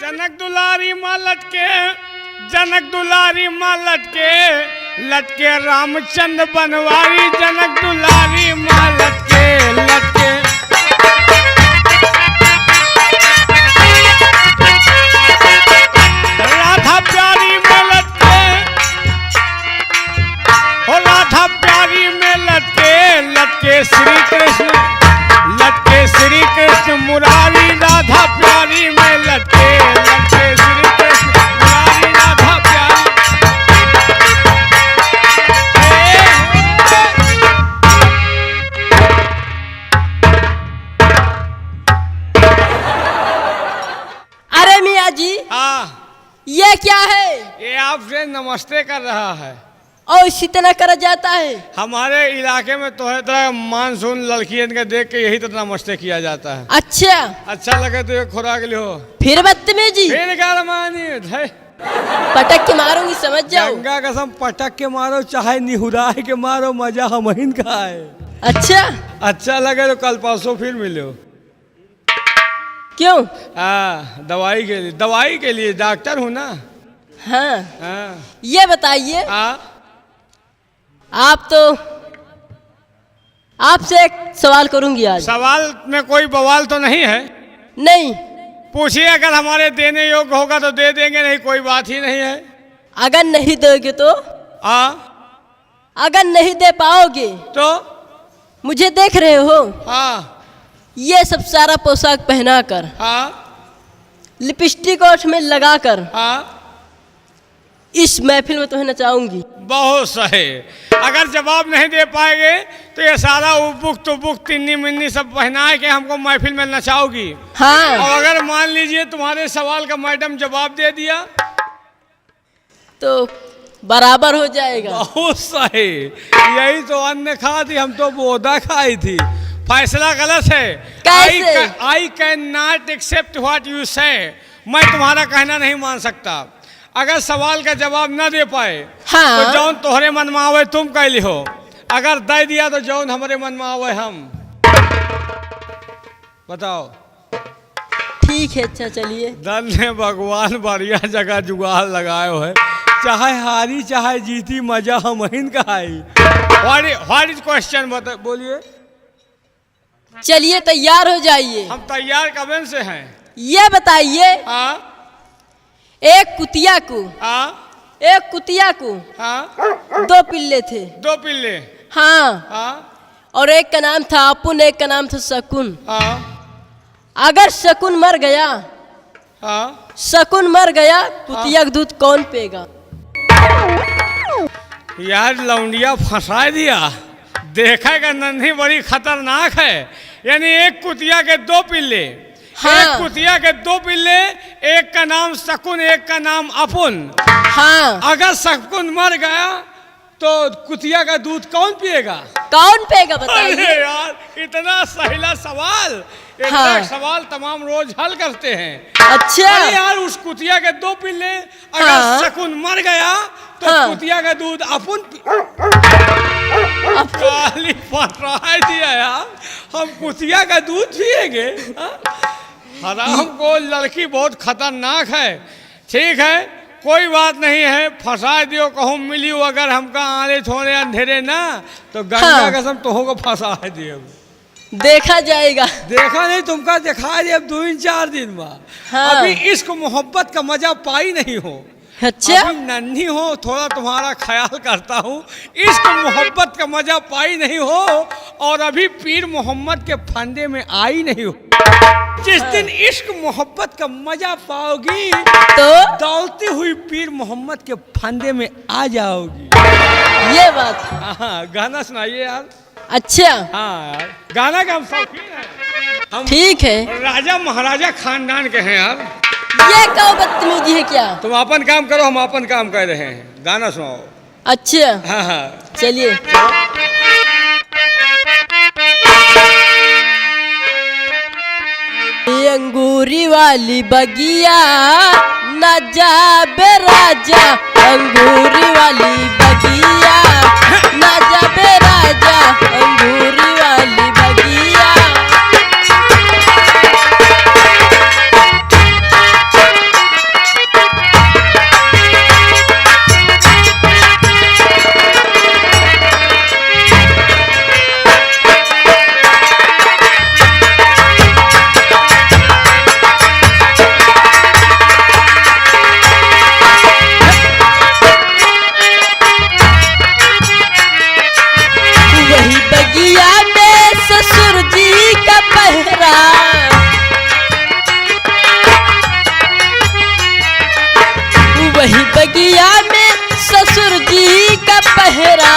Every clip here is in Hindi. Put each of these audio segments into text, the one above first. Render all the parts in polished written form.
जनक दुलारी माँ लटके, जनक दुलारी माँ लटके, लटके रामचंद्र बनवारी, जनक दुलारी माँ लटके लटके। राधा प्यारी में लटके, हो राधा प्यारी में लटके, लटके श्री कृष्ण, लटके श्री कृष्ण मुरारी, राधा प्यारी में लटके, लटके श्री कृष्ण मुरारी, राधा प्यारी। अरे मियाँ जी, हाँ, ये क्या है? ये आपसे नमस्ते कर रहा है। और इसी तरह करा जाता है? हमारे इलाके में तो है तरह मानसून लड़कियन के देख के यही तरह नमस्ते किया जाता है। अच्छा, अच्छा लगे तो एक खुराक लियो। फिर बदतमीजी, फिर क्या मानी पटक के मारूंगी, समझ जाओ। गंगा कसम पटक के मारो चाहे निहुरा के मारो, मजा हमहिन का है। अच्छा, अच्छा लगे तो कल परसों फिर मिलो। क्यों? दवाई के लिए, दवाई के लिए डॉक्टर हूँ ना। हाँ, हाँ, ये बताइए, हाँ, आप तो, आपसे एक सवाल करूंगी आज। सवाल में कोई बवाल तो नहीं है? नहीं। पूछिए, अगर हमारे देने योग्य होगा तो दे देंगे, नहीं कोई बात ही नहीं है। अगर नहीं दोगे तो? अगर नहीं दे पाओगे तो मुझे देख रहे हो, हाँ, ये सब सारा पोशाक पहनाकर, हाँ, लिपस्टिक ओठ में लगाकर, हाँ, इस महफिल में तुम्हें नचाऊंगी। बहुत सही। अगर जवाब नहीं दे पाएंगे तो ये सारा उबुक तुबुक तिन्नी मिन्नी सब पहना के हमको महफिल में नचाओगी। हाँ। और अगर मान लीजिए तुम्हारे सवाल का मैडम जवाब दे दिया तो बराबर हो जाएगा। बहुत सही। यही तो अन्न खा थी, हम तो बोधा खाई थी। फैसला गलत है। कैसे? I can not accept what you say. मैं तुम्हारा कहना नहीं मान सकता। अगर सवाल का जवाब न दे पाए, हाँ, तो जौन तोहरे मन में आवे तुम कह लिहो, अगर दे दिया तो जौन हमारे मन में आवे हम। बताओ। ठीक है, अच्छा चलिए। धन्य भगवान, बढ़िया जगह जुगाड़ लगाए हो है। चाहे हारी चाहे जीती, मजा हमहिन का है। व्हाट इज क्वेश्चन बोलिए। चलिए तैयार हो जाइए। हम तैयार कब से हैं। ये बताइए, हाँ, एक कुतिया को, हाँ, एक कुतिया को हाँ, दो पिल्ले थे। दो पिल्ले। हाँ, हाँ, और एक का नाम था अपुन, एक का नाम था शकुन। हाँ, अगर शकुन मर गया, हाँ, शकुन मर गया, कुतिया का दूध कौन पेगा? यार लौंडिया फंसा दिया। देखेगा नन्ही बड़ी खतरनाक है। यानी एक कुतिया के दो पिल्ले। हाँ। एक कुतिया के दो पिल्ले, एक का नाम शकुन, एक का नाम अपुन। हाँ। अगर शकुन मर गया तो कुतिया का दूध कौन पिएगा? कौन पेगा अरे बताइए। यार इतना सहीला सवाल। इतना हाँ। सवाल तमाम रोज हल करते हैं। अच्छा। अरे यार उस कुतिया के दो पिल्ले, अगर हाँ। शकुन मर गया तो हाँ। कुतिया का दूध अपुन काली फटराई दिया यार। हम कुतिया का दूध पिएंगे? हराम को लड़की बहुत खतरनाक है। ठीक है, कोई बात नहीं है, फंसा दियो, कहूँ मिलियो। अगर हमका आने थोड़े अंधेरे ना तो गंगा हाँ। कसम तोह को फंसा दिए। देखा जाएगा। देखा नहीं तुमका, दिखा दिए अब 2-4 दिन बाद। हाँ। अभी इश्क मोहब्बत का मजा पाई नहीं हो। अच्छा। अभी नन्ही हो, थोड़ा तुम्हारा ख्याल करता हूँ। इश्क मोहब्बत का मजा पाई नहीं हो और अभी पीर मोहम्मद के फंदे में आई नहीं हो। जिस दिन इश्क मोहब्बत का मजा पाओगी तो दौड़ती हुई पीर मोहम्मद के फंदे में आ जाओगी। ये बात। हाँ, गाना सुनाइए यार। अच्छा, हाँ यार, गाना का हम शौकीन हैं। हम ठीक है। राजा महाराजा खानदान के हैं यार। ये क्या बदतमीजी है क्या? तुम अपन काम करो, हम अपन काम कर रहे हैं। गाना सुनाओ। अच्छा, हाँ, हाँ, चलिए। अंगूरी वाली बगिया न जाबे राजा, अंगूरी वाली बगिया न जाबे राजा, अंगूरी वाली बगिया। पहरा।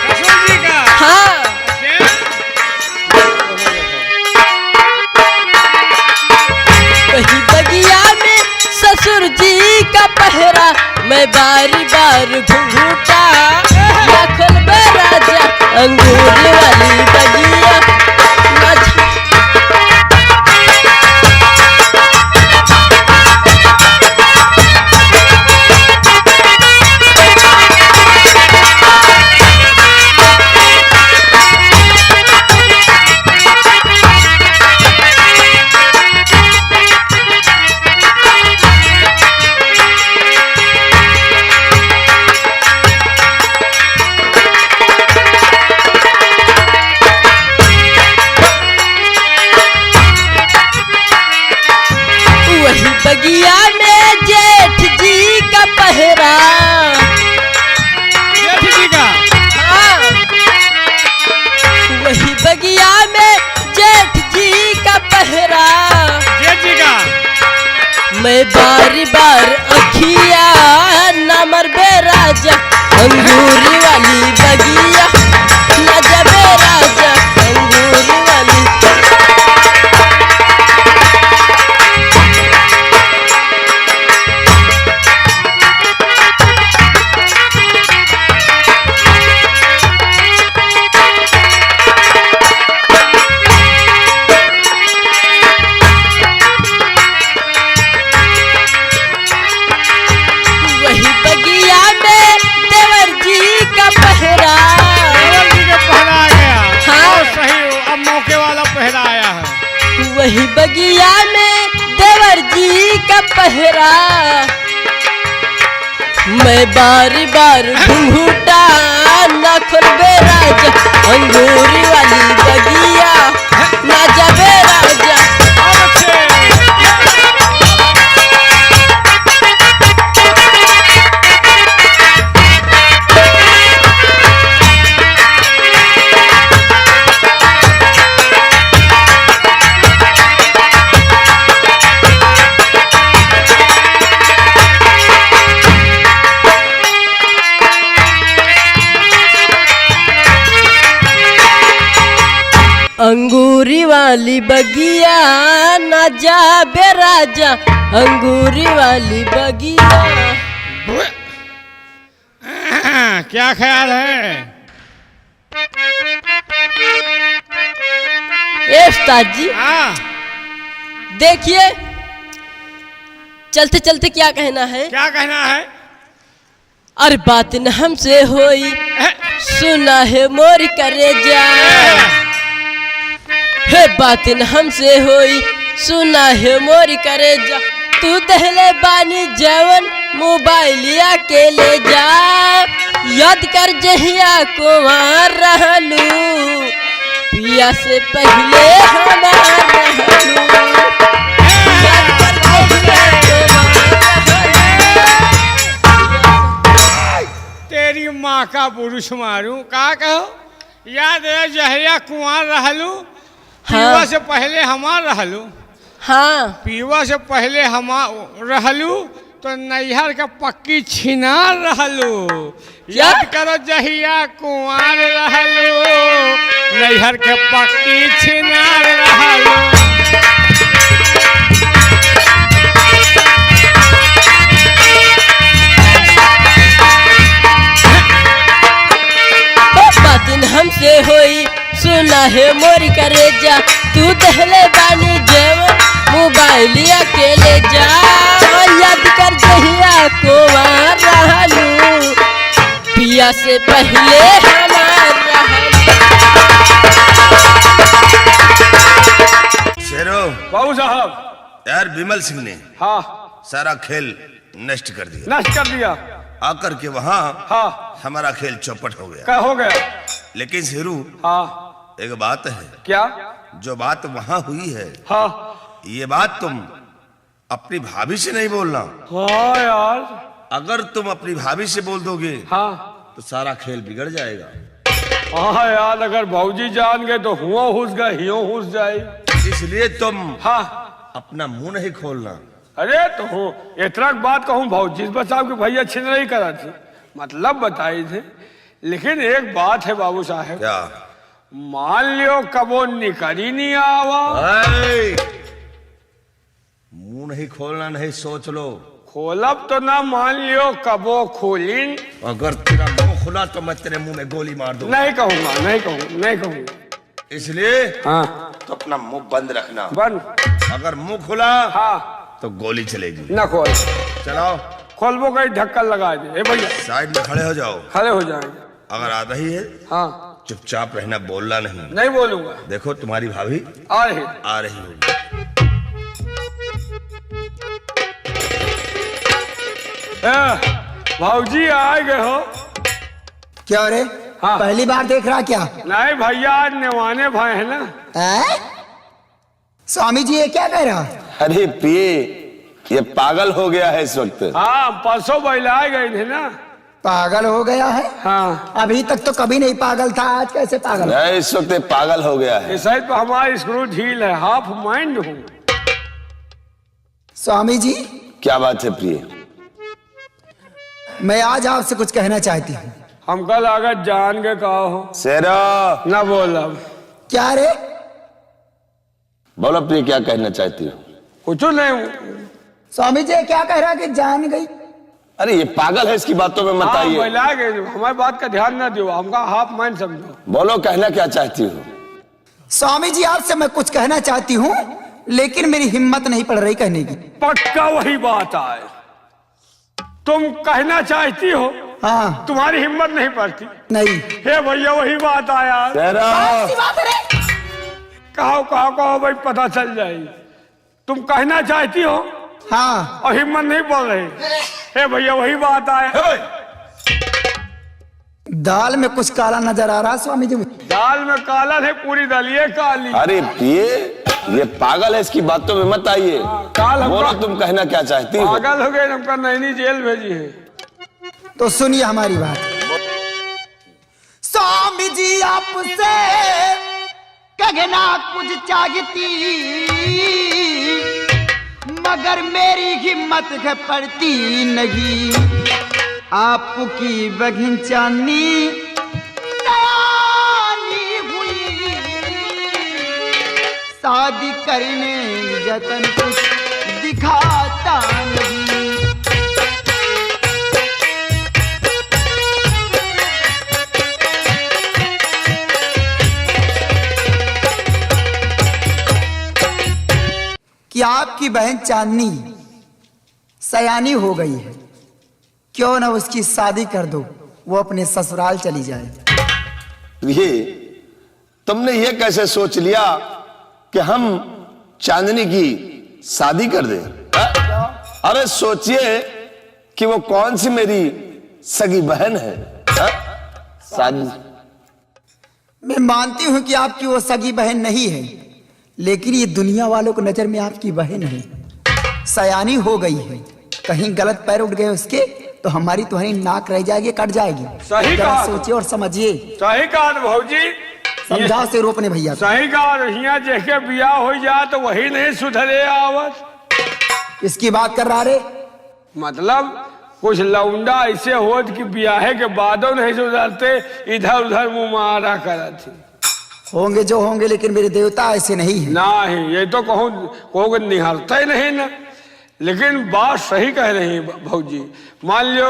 ससुर जी का? हाँ, वही बगिया में ससुर जी का पहरा, मैं बारी बार घूंघूटा दाखल में राजा अंगूर वाली बगिया। बगिया में जेठ जी का पहरा। जेठ जी का? हाँ, वही बगिया में जेठ जी का पहरा। जेठ जी का? मैं बारी बार अखिया नमर बे राजा अंगूरी वाली बगिया, न जबे राजा अंगूरी वाली। वही बगिया में देवर जी का पहरा, मैं बारी बार घूंघूटा न खोलबे राजा अंगूरी वाली बगिया, ना जाबे राजा। अंगूरी वाली बगिया ना जाबे राजा अंगूरी वाली बगिया। क्या ख्याल है? ए उस्ताद जी, देखिए चलते चलते क्या कहना है? क्या कहना है? अरे बात न हमसे होई सुना है मोर करे जा, हे बात न हमसे होई सुना है मोर करे जा। तू दहले बानी जवन मोबाइलिया के ले जा, याद कर जहिया कुमार रहलू पिया से पहले हमार रहलू। याद कर जहिया तेरी माँ का पुरुष मारू का कहो? याद है जहरिया कुमार रहलू, पीवा से पहले हमार रहलू। हाँ, पीवा से पहले हम रहलू तो नैहर का पक्की छिनार रहलू। याद करो जहिया कुमार रहलू, नैहर के पक्की छिनार रहलू। बात हमसे होई सुना है मोरी करे जा। तू दहले बानी जवन मोबाइलिया के ले जा, याद कर जहिया कुमार रहलू पिया से पहले हमार रहलू। शेरो बाबू साहब, यार विमल सिंह ने हाँ सारा खेल नष्ट कर दिया। नष्ट कर दिया? आकर के वहाँ हाँ हमारा खेल चौपट हो गया। क्या हो गया? लेकिन शेरू हाँ एक बात है, क्या? जो बात वहाँ हुई है हाँ ये बात तुम अपनी भाभी से नहीं बोलना। हाँ यार, अगर तुम अपनी भाभी से बोल दोगे हाँ तो सारा खेल बिगड़ जाएगा। हाँ यार, अगर भाऊजी जान गए तो हुआ हुस गए हियो हुस जाए, इसलिए तुम हाँ अपना मुंह नहीं खोलना। अरे तो इतना बात कहूँ भाऊजी बचाओ कि भैया छिन नहीं करा थे, मतलब बताए थे। लेकिन एक बात है बाबू साहब, क्या? मान लियो कबो निकल ही नहीं आवा। मुंह नहीं खोलना, नहीं सोच लो। खोलब तो ना, मान लियो कबो खोलिन। अगर तेरा मुंह खुला तो मैं तेरे मुंह में गोली मार दूंगा। नहीं कहूंगा, नहीं कहूंगा, नहीं कहूंगा। इसलिए हाँ तो अपना मुंह बंद रखना। बंद। अगर मुंह खुला हाँ तो गोली चलेगी। ना खोल। चलाओ। खोलबो कहीं ढक्कन लगा दे। ए भैया साइड में खड़े हो जाओ। खड़े हो जाएंगे। अगर आ रही है हाँ चुपचाप रहना, बोलना नहीं। नहीं बोलूंगा। देखो तुम्हारी भाभी आ रही। आ रही होगी। भाऊजी आ गए हो? क्या रे? हाँ। पहली बार देख रहा क्या? नहीं भैया, आज नेवाने भाई है ना। है? स्वामी जी ये क्या कह रहा? अरे पिए, ये पागल हो गया है इस वक्त। हाँ परसों बहलाए गए थे ना। पागल हो गया है? हाँ अभी तक तो कभी नहीं पागल था, आज कैसे पागल? नहीं, इस वक्त ये पागल हो गया है। इस साइड पे हमारी स्क्रू ढील है, हाफ माइंड हूँ। स्वामी जी क्या बात है प्रिय? मैं आज आपसे कुछ कहना चाहती हूँ। हम कल अगर जान के कहा हो शेरा, ना बोल। अब क्या रे? बोलो प्रिय, क्या कहना चाहती हो? कुछ नहीं। स्वामी जी क्या कह रहा कि जान गई? अरे ये पागल है, इसकी बातों में मत हाँ आइए। बहला गए, हमारी बात का ध्यान ना दियो, हमका हाफ माइंड समझो। बोलो, कहना क्या चाहती हो? स्वामी जी आपसे मैं कुछ कहना चाहती हूँ, लेकिन मेरी हिम्मत नहीं पड़ रही कहने की। पक्का वही बात आए। तुम कहना चाहती हो, हाँ। तुम्हारी हिम्मत नहीं पड़ती। नहीं। हे भैया वही बात आया। शेरा, कहो कहो कहो भाई, पता चल जाएगी। तुम कहना चाहती हो हाँ। और हिम्मत नहीं पड़ रही। हे भैया वही बात आया। दाल में कुछ काला नजर आ रहा स्वामी जी। दाल में काला है, पूरी दलिए काली। अरे पिए, ये पागल है, इसकी बातों में मत आइए। काल हमका- बोलो, तुम कहना क्या चाहती हो? पागल हो गए, हमका नैनी जेल भेजी है। तो सुनिए हमारी बात। स्वामी जी आपसे कहना कुछ चाहती, मगर मेरी हिम्मत है पड़ती नहीं। आपकी बहन चांदी सयानी हुई, शादी करने जतन कुछ दिखाता नहीं। कि आपकी बहन चांदनी सयानी हो गई है, क्यों ना उसकी शादी कर दो, वो अपने ससुराल चली जाए। ये तुमने ये कैसे सोच लिया कि हम चांदनी की शादी कर दें? अरे सोचिए कि वो कौन सी मेरी सगी बहन है। शादी मैं मानती हूं कि आपकी वो सगी बहन नहीं है, लेकिन ये दुनिया वालों को नजर में आपकी बहन है। सयानी हो गई है, कहीं गलत पैर उठ गए उसके तो हमारी तुम्हारी नाक रह जाएगी, कट जाएगी। सही जरा कहा। सोचिए और समझिए। सही कहा भाऊजी। समझाओ से रोपने भैया को। सही कहा। हिया जेके बियाह हो जाए तो वही नहीं सुधरे आवत। इसकी बात कर रहा रे? मतलब कुछ लौंडा ऐसे होत कि बियाहे के बादों नहीं सुधरते, इधर उधर मुंह मारा करत थी। होंगे जो होंगे, लेकिन मेरे देवता ऐसे नहीं है। नहीं, ये तो कहूँ निहारता ही नहीं ना। लेकिन बात सही कह रही भाऊजी। मान लो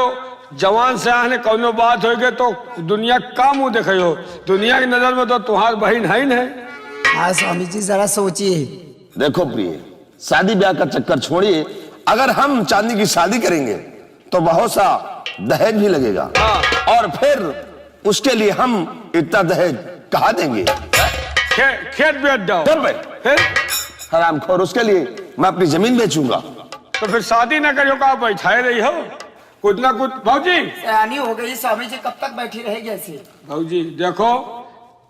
जवान से आने कौनो बात होगी तो दुनिया का मुंह देखे हो, दुनिया की नजर में तो तुम्हारी बहन है ही नहीं। हाँ स्वामी जी जरा सोचिए। देखो प्रिय, शादी ब्याह का चक्कर छोड़िए। अगर हम चांदी की शादी करेंगे तो बहुत सा दहेज भी लगेगा। और फिर उसके लिए हम इतना दहेज कहाँ देंगे? खेत बेच दो। फिर हरामखोर, उसके लिए मैं अपनी जमीन बेचूंगा। तो फिर शादी ना करो, कहा बैठाए रही हो कुछ ना कुछ। भाऊजी सयानी हो गई स्वामी जी, कब तक बैठी रहेगी ऐसे? भाऊजी देखो,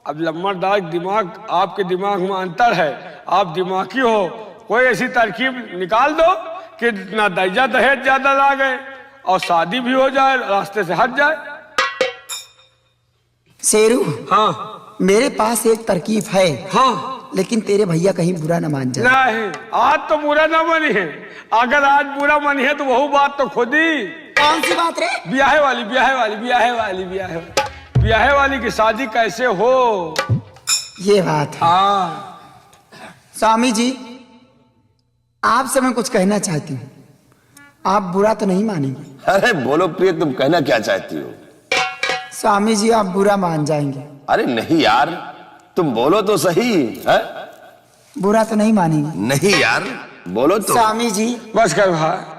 अब लम्बादार दिमाग, आपके दिमाग में अंतर है। आप दिमागी हो, कोई ऐसी तरकीब निकाल दो कि ना दहेजा दहेज ज्यादा लागे और शादी भी हो जाए, रास्ते से हट जाए। शेरू, हाँ मेरे पास एक तरकीब है। हाँ। लेकिन तेरे भैया कहीं बुरा न मान जाए। नहीं, आज तो बुरा ना मनी है। अगर आज बुरा मनी है तो वही बात तो खुद ही। कौन सी बात रे? ब्याहे वाली, ब्याहे वाली, ब्याहे वाली, ब्याहे वाली, ब्याहे वाली की शादी कैसे हो। ये बात है। हाँ स्वामी जी, आपसे मैं कुछ कहना चाहती हूँ, आप बुरा तो नहीं मानेंगे? अरे बोलो प्रिय, तुम कहना क्या चाहती हो? स्वामी जी, आप बुरा मान जाएंगे। अरे नहीं यार, तुम बोलो तो सही है। बुरा तो नहीं मानेंगे? नहीं यार, बोलो तो। स्वामी जी। बस कर भाई,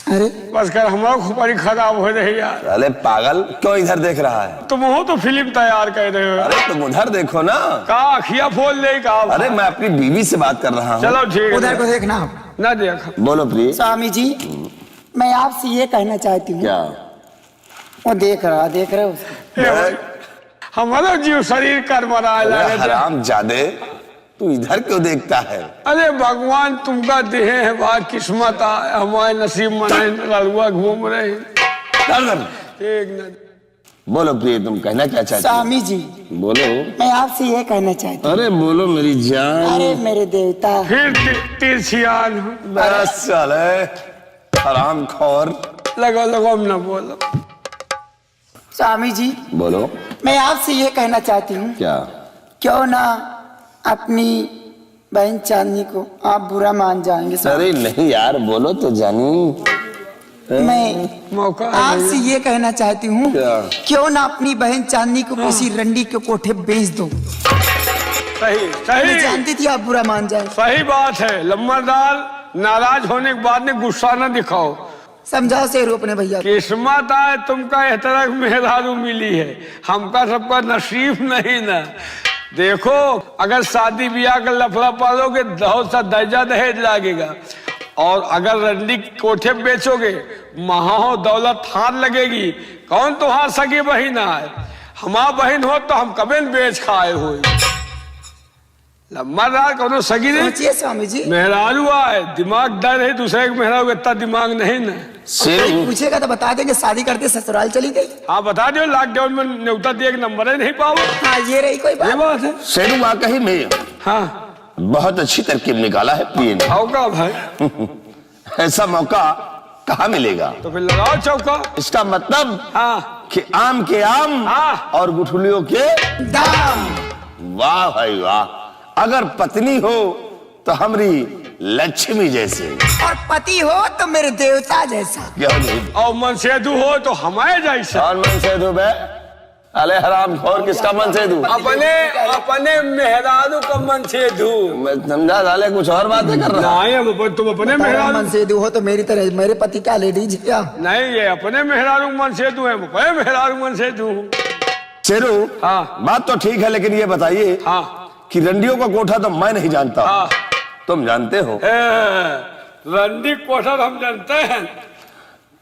अरे बस कर, हमारा खोपड़ी खराब हो रही यार। अरे पागल, क्यों इधर देख रहा है? तुम हो तो फिल्म तैयार कर रहे हो। अरे तुम उधर देखो ना। का अखिया फोल ले का। अरे मैं अपनी बीवी से बात कर रहा हूँ। चलो ठीक उधर को है, देखना आप। ना देख। बोलो प्रिय। स्वामी जी, मैं आपसे ये कहना चाहती हूँ। क्या? वो देख रहे हो उसको। हमारा जीव शरीर कर मरा अरे हराम जादे, तू इधर क्यों देखता है? अरे भगवान तुमका देहे है, बात किस्मत हमारे नसीब में लड़ुआ घूम रहे हैं। एक न बोलो प्रिय, तुम कहना क्या चाहती हो? स्वामी जी, बोलो। मैं आपसे ये कहना चाहती हूँ। अरे बोलो मेरी जान। अरे मेरे देवता। फिर तिरछियान बस चले हराम खोर। लगो लगो न बोलो। स्वामी जी, बोलो। मैं आपसे ये कहना चाहती हूँ, क्या? क्यों ना अपनी बहन चांदनी को आप बुरा मान जाएंगे? अरे नहीं यार, बोलो तो जानी। मैं मौका आपसे ये कहना चाहती हूँ, क्या? क्यों ना अपनी बहन चांदनी को किसी रंडी के कोठे बेच दो। सही मैं सही जानती थी आप बुरा मान जाए। सही बात है। लम्बादार, नाराज होने के बाद में गुस्सा न दिखाओ। समझाओ शेरू अपने भैया। किस्मत आए तुमका इस तरह की मेहरारू मिली है, हमका सबका नसीब नहीं ना। देखो, अगर शादी ब्याह का लफड़ा पालोगे बहुत सा दर्जा दहेज लागेगा, और अगर रंडी कोठे बेचोगे महा दौलत हार लगेगी। कौन तुम्हार सगी बहन है? हमार बहन हो तो हम कबे बेच खाए हो। लम्बा दार कौनो सगी नहीं। सोचिए स्वामी जी। मेहरारू आए, दिमाग डर है, दूसरे के मेहरारू इतना दिमाग नहीं ना। कोई पूछेगा तो बता देंगे शादी करते ससुराल चली गई। हाँ बता दो, लॉकडाउन में न्योता दिए नंबर ही नहीं पाओ। हाँ ये रही कोई ये बात। बात है। शेरू वाकई में हाँ बहुत अच्छी तरकीब निकाला है प्रिय ने। आओ का भाई, ऐसा मौका कहाँ मिलेगा? तो फिर लगाओ चौका। इसका मतलब हाँ कि आम के आम हाँ। और गुठलियों के दाम। वाह भाई वाह। अगर पत्नी हो तो हमारी लक्ष्मी जैसे, और पति हो तो मेरे देवता जैसा। क्या नहीं? और मनसेधु हो तो हमारे जैसा। और मन से दू बे? अले हराम खोर, किसका मन से दू? अपने अपने मेहरारू का मनसेधु। मैं समझा डाले कुछ और बातें कर रहा। नहीं, अब तुम अपने मेहरारू। मन से हो तो मेरी तरह मेरे पति का लेडीज क्या? नहीं, ये अपने मेहरारू मनसेधु है, अपने मेहरारू मनसेधु। शेरू, हाँ। बात तो ठीक है, लेकिन ये बताइए हाँ कि रंडियों का कोठा तो मैं नहीं जानता। हाँ। तुम जानते हो? रंडी कोठा हम जानते हैं।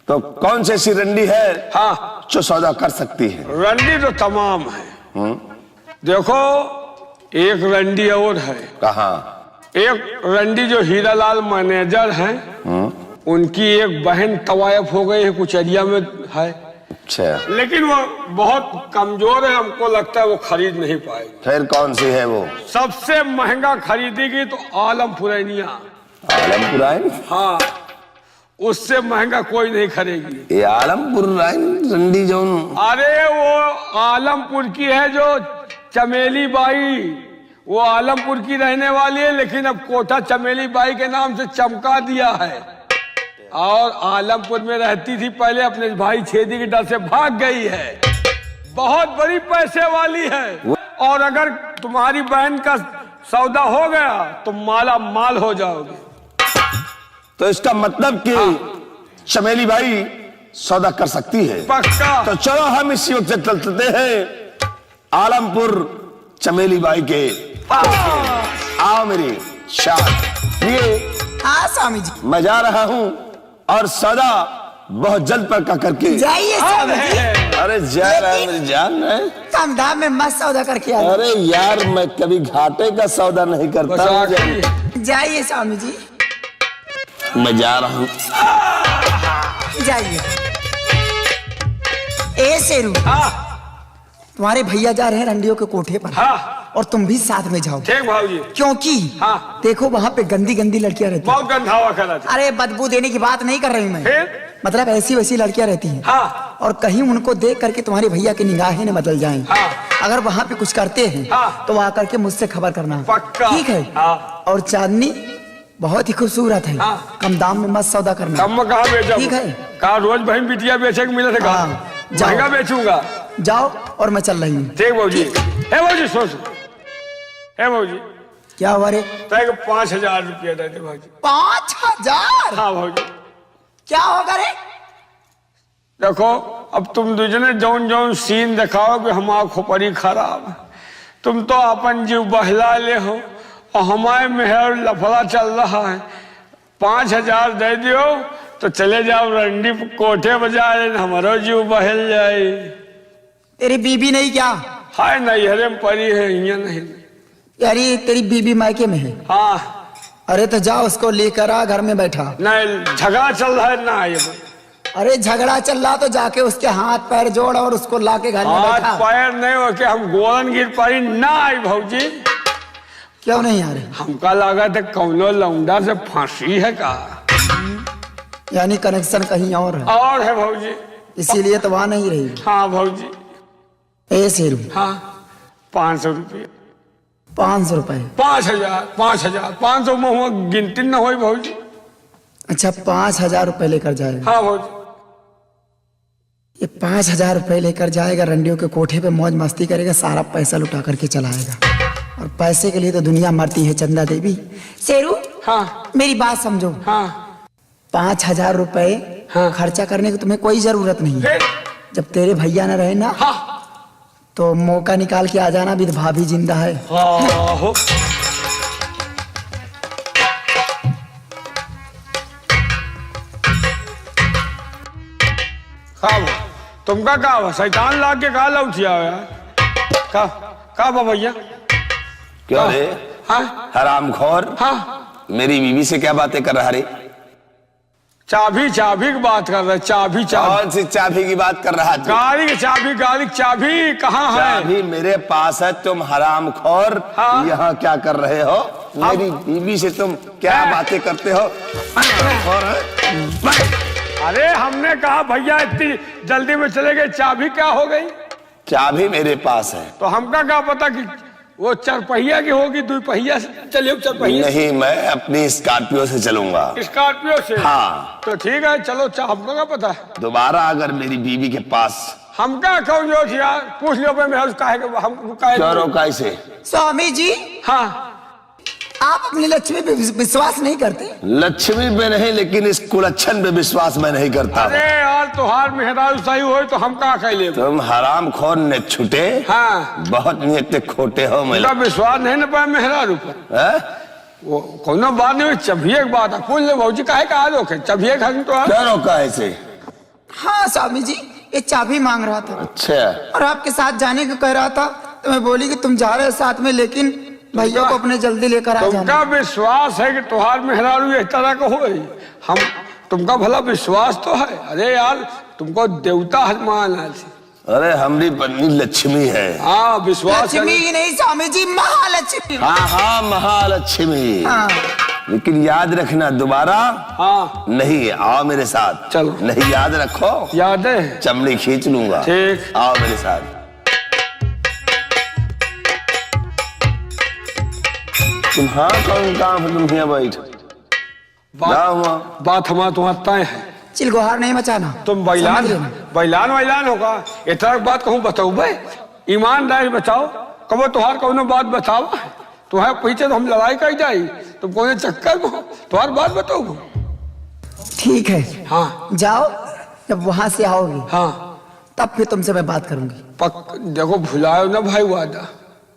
तो कौन सी ऐसी रंडी है हाँ, जो सौदा कर सकती है? रंडी तो तमाम है। देखो, एक रंडी और है। कहाँ? एक रंडी जो हीरालाल मैनेजर हैं, उनकी एक बहन तवायफ हो गई है, कुचरिया में है। अच्छा, लेकिन वो बहुत कमजोर है, हमको लगता है वो खरीद नहीं पाएगी। फिर कौन सी है वो? सबसे महंगा खरीदेगी तो आलमपुरैनिया। आलमपुर आइन? हाँ, उससे महंगा कोई नहीं खरीदेगी। ये आलमपुर आइन रंडी जोन? अरे वो आलमपुर की है, जो चमेली बाई, वो आलमपुर की रहने वाली है, लेकिन अब कोठा चमेली बाई के नाम से चमका दिया है। और आलमपुर में रहती थी पहले, अपने भाई छेदी के डर से भाग गई है। बहुत बड़ी पैसे वाली है, और अगर तुम्हारी बहन का सौदा हो गया तो माला माल हो जाओगे। तो इसका मतलब कि चमेली बाई सौदा कर सकती है? पक्का। तो चलो हम इसी वक्त से चलते हैं आलमपुर चमेली बाई के। आओ मेरी शान। ये हाँ स्वामी जी। मैं जा रहा हूं और सौदा बहुत जल्द पक्का करके। जाइए स्वामी जी। अरे जा रहा है मेरी जान है। कम दाम में मस्त सौदा करके आ अरे यार, मैं कभी घाटे का सौदा नहीं करता हूँ। जाइए स्वामी जी, मैं जा रहा हूँ। जाइए। ए शेरू, तुम्हारे भैया जा रहे हैं रंडियों के कोठे पर। हाँ, और तुम भी साथ में जाओ। ठीक भाजी। क्योंकि हाँ। देखो वहाँ पे गंदी गंदी लड़कियां रहती हैं। बहुत गंधावा करा था। अरे बदबू देने की बात नहीं कर रही हूँ मैं, फिर मतलब ऐसी वैसी लड़कियां रहती हैं। हाँ, और कहीं उनको देख करके तुम्हारे भैया की निगाहें न बदल जाएं। हाँ। अगर वहाँ पे कुछ करते हैं हाँ। तो वहाँ करके मुझसे खबर करना। पक्का। ठीक है। हाँ। और चांदनी बहुत ही खूबसूरत है। हाँ। कम दाम में मत सौदा करना। कम में कहाँ बेचा? ठीक है। कहा रोज बहन बिटिया बेचे के मिले थे? कहा जाओ। महंगा बेचूंगा। जाओ और मैं चल रही हूँ। ठीक भाजी। हे भाजी सोच, हे भाजी क्या हुआ रे? तय 5,000 रुपया दे दे भाजी। 5,000? हाँ भाजी। क्या होगा रे? देखो अब तुम दूजने जौन जौन सीन दिखाओ कि हम आंखों पर ही खराब, तुम तो अपन जीव बहला ले हो और हमारे मेहर लफड़ा चल रहा है। 5,000 दे दियो तो चले जाओ रंडी कोठे बजाए, हमारो जीव बहल जाए। तेरी बीबी नहीं क्या? हाय नैहरे में पड़ी है, यहाँ नहीं। यारी तेरी बीबी मायके में है? हाँ। अरे तो जाओ उसको लेकर आ, घर में बैठा। नहीं झगड़ा चल रहा है ना ये। अरे झगड़ा चल रहा तो जाके उसके हाथ पैर जोड़ और उसको लाके घर में हाथ बैठा। पैर नहीं हो के हम गोरन गिर पड़ी ना आई भौजी। क्यों नहीं आ रहे? हमका लगा था कौनो लौंडा से फांसी है का, यानी कनेक्शन कहीं और है। और है भौजी, इसीलिए तो वहां नहीं रही। हाँ भौजी। ए शेरू, हाँ 500 रुपये। 500 रुपए? 5,000 500 में गिनती न हो भौजी। अच्छा 5,000 रुपए लेकर जाएगा? हाँ भौजी। ये 5,000 रुपए लेकर जाएगा, रंडियों के कोठे पे मौज मस्ती करेगा, सारा पैसा लुटा करके चलाएगा। और पैसे के लिए तो दुनिया मरती है चंदा देवी। शेरू हाँ मेरी बात समझो। हाँ 5,000 रुपए हाँ। खर्चा करने की तुम्हें कोई जरूरत नहीं है। फिर? जब तेरे भैया न रहे ना, हाँ तो मौका निकाल के आ जाना, भी भाभी जिंदा है। हाँ हो। तुमका का हुआ? शैतान लाग के का लौटिया हो यार? का भैया? क्यों रे हाँ हरामखोर? हाँ मेरी बीवी से क्या बातें कर रहा रे? चाबी की बात कर रहे। चाबी कौन सी चाबी की बात कर रहा तू? गाड़ी की चाबी कहाँ है? चाबी मेरे पास है। तुम हरामखोर हाँ? यहाँ क्या कर रहे हो? मेरी बीवी से तुम क्या बातें करते हो? अरे हमने कहा भैया इतनी जल्दी में चले गए, चाबी क्या हो गई? चाबी मेरे पास है। तो हमका क्या पता कि वो 4 पहिया की होगी, 2 पहिया से चलिए। 4 पहिया नहीं, मैं अपनी स्कॉर्पियो से चलूंगा। स्कॉर्पियो से? हाँ। तो ठीक है चलो, हमको क्या पता। दोबारा अगर मेरी बीवी के पास हमका कौन जो थी यार, पूछ लो पे मैं हम क्यों रोका इसे? स्वामी जी हाँ आप अपनी लक्ष्मी पे विश्वास नहीं करते? लक्ष्मी पे नहीं, लेकिन इस कुलच्छन पे विश्वास मैं नहीं करता। अरे यार तुहार मेहरारू सही हो तो हम का कह ले। तुम हरामखोर ने छुटे। हाँ बहुत नियत खोटे हो। उनका विश्वास नहीं ना पाए मेहरारू पर। वो कोनो बात नहीं, चबिए एक बात है। पूछ ले भौजी काहे कहा रोके? चबिए खा तो क्या रोका इसे? हाँ स्वामी जी, ये चाबी मांग रहा था। अच्छा। और आपके साथ जाने को कह रहा था, तो मैं बोली कि तुम जा रहे हो साथ में, लेकिन भैया को अपने जल्दी लेकर आ जाना। तुमका विश्वास है कि तुहार मेहरारू इस तरह का हो? हम तुमका भला विश्वास तो है? अरे यार तुमको देवता मान है। अरे हमारी पत्नी लक्ष्मी है। हाँ विश्वास है। लक्ष्मी नहीं स्वामी जी, महालक्ष्मी। हाँ हाँ महालक्ष्मी। हाँ। लेकिन याद रखना दोबारा हाँ नहीं। आओ मेरे साथ। चलो। नहीं याद रखो, याद है? चमड़ी खींच लूंगा। ठीक। आओ मेरे साथ। तुम हाँ कौन काम है? तुम यहाँ बैठ बात हमारा तुम्हारा तय है। चिलगोहार नहीं मचाना। तुम समझ लेना। बैलान होगा। इतना बात कहूँ बताओ भाई, ईमानदारी बताओ। कबो तुहार कौनो बात बताओ, तुम्हारे पीछे तो हम लड़ाई कर जाई, तुम कौन चक्कर में तुम्हारी बात बताओ। ठीक है। हाँ जाओ, जब वहां से आओगे हाँ तब फिर तुमसे मैं बात करूंगी। देखो भुलाओ ना भाई वादा।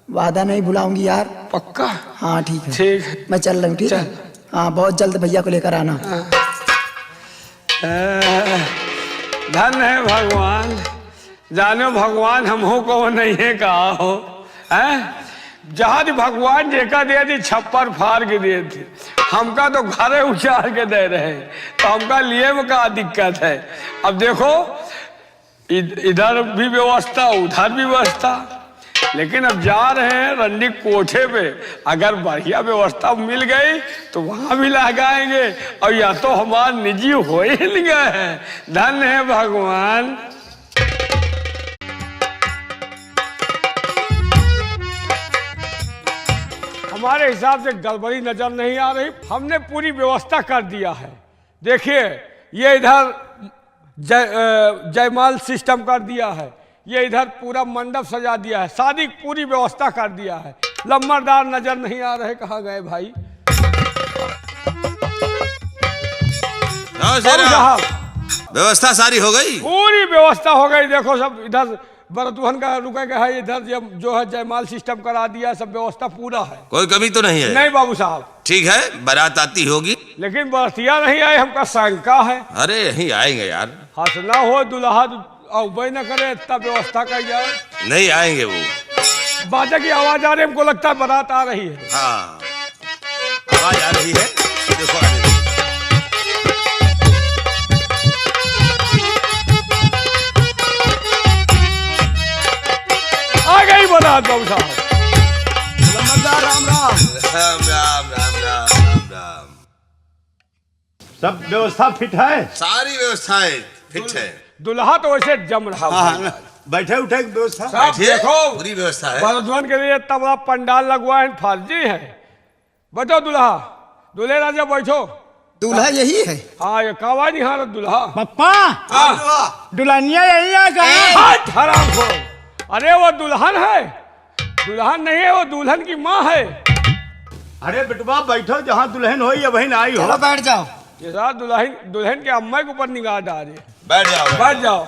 वादा नहीं भुलाऊंगी यार। पक्का? हाँ ठीक है। ठीक है मैं चल रही हूँ। ठीक है। हाँ बहुत जल्द भैया को लेकर आना। धन है भगवान, जानो भगवान हमको को नहीं है कहा हो है। जहां भगवान जेका दिया थी छप्पर फाड़ के दिए थे, हमका तो घरे उछाल के दे रहे, तो हमका लिए में क्या दिक्कत है? अब देखो इधर भी व्यवस्था, उधर भी व्यवस्था, लेकिन अब जा रहे हैं रंडी कोठे पे। अगर बढ़िया व्यवस्था मिल गई तो वहां भी लगाएंगे, और या तो हमारा निजी हो ही गए हैं। धन्य है भगवान। हमारे हिसाब से गड़बड़ी नजर नहीं आ रही। हमने पूरी व्यवस्था कर दिया है। देखिए ये इधर जयमाल सिस्टम कर दिया है, ये इधर पूरा मंडप सजा दिया है, शादी की पूरी व्यवस्था कर दिया है। लम्बरदार नजर नहीं आ रहे, कहाँ गए भाई? साहब व्यवस्था सारी हो गई, पूरी व्यवस्था हो गई। देखो सब इधर बरतुहन का रुकेगा है, इधर जो है जयमाल सिस्टम करा दिया, सब व्यवस्था पूरा है, कोई कमी तो नहीं है? नहीं बाबू साहब। ठीक है, बारात आती होगी, लेकिन बरतिया नहीं आए, हमका शंका है। अरे यहीं आएंगे यार, हंसना हो दुल्हा अवै न करे, इतना व्यवस्था कर जाए। नहीं आएंगे वो, बाजा की आवाज आ रही है, हमको लगता है बारात आ रही है। हाँ आवाज आ रही है, देखो आ रही है। आ गई बारात बाबू साहब। नमस्कार, राम राम। राम राम राम राम राम राम। सब व्यवस्था फिट है? सारी व्यवस्थाएं फिट है। दुल्हा तो वैसे जम रहा है। बैठे उठे की व्यवस्था? साहब देखो पूरी व्यवस्था है। बरतुहन के लिए इतना बड़ा पंडाल लगवा है, फर्जी है। बैठो दुल्हा, दूल्हे राजा बैठो। दूल्हा यही है? हाँ ये कावा नहीं हारत दुल्हा। पप्पा दुल्हनिया यही है क्या? हट हराम खोर। अरे वो दुल्हन है, दुल्हन नहीं है, वो दुल्हन की माँ है। अरे बेटवा बैठो, जहाँ दुल्हन हो या वहीं आई हो। चलो बैठ जाओ। ये साथ दुल्हन के अम्मा के ऊपर निगाह डाल रही। बैठ जाओ, बैठ जाओ।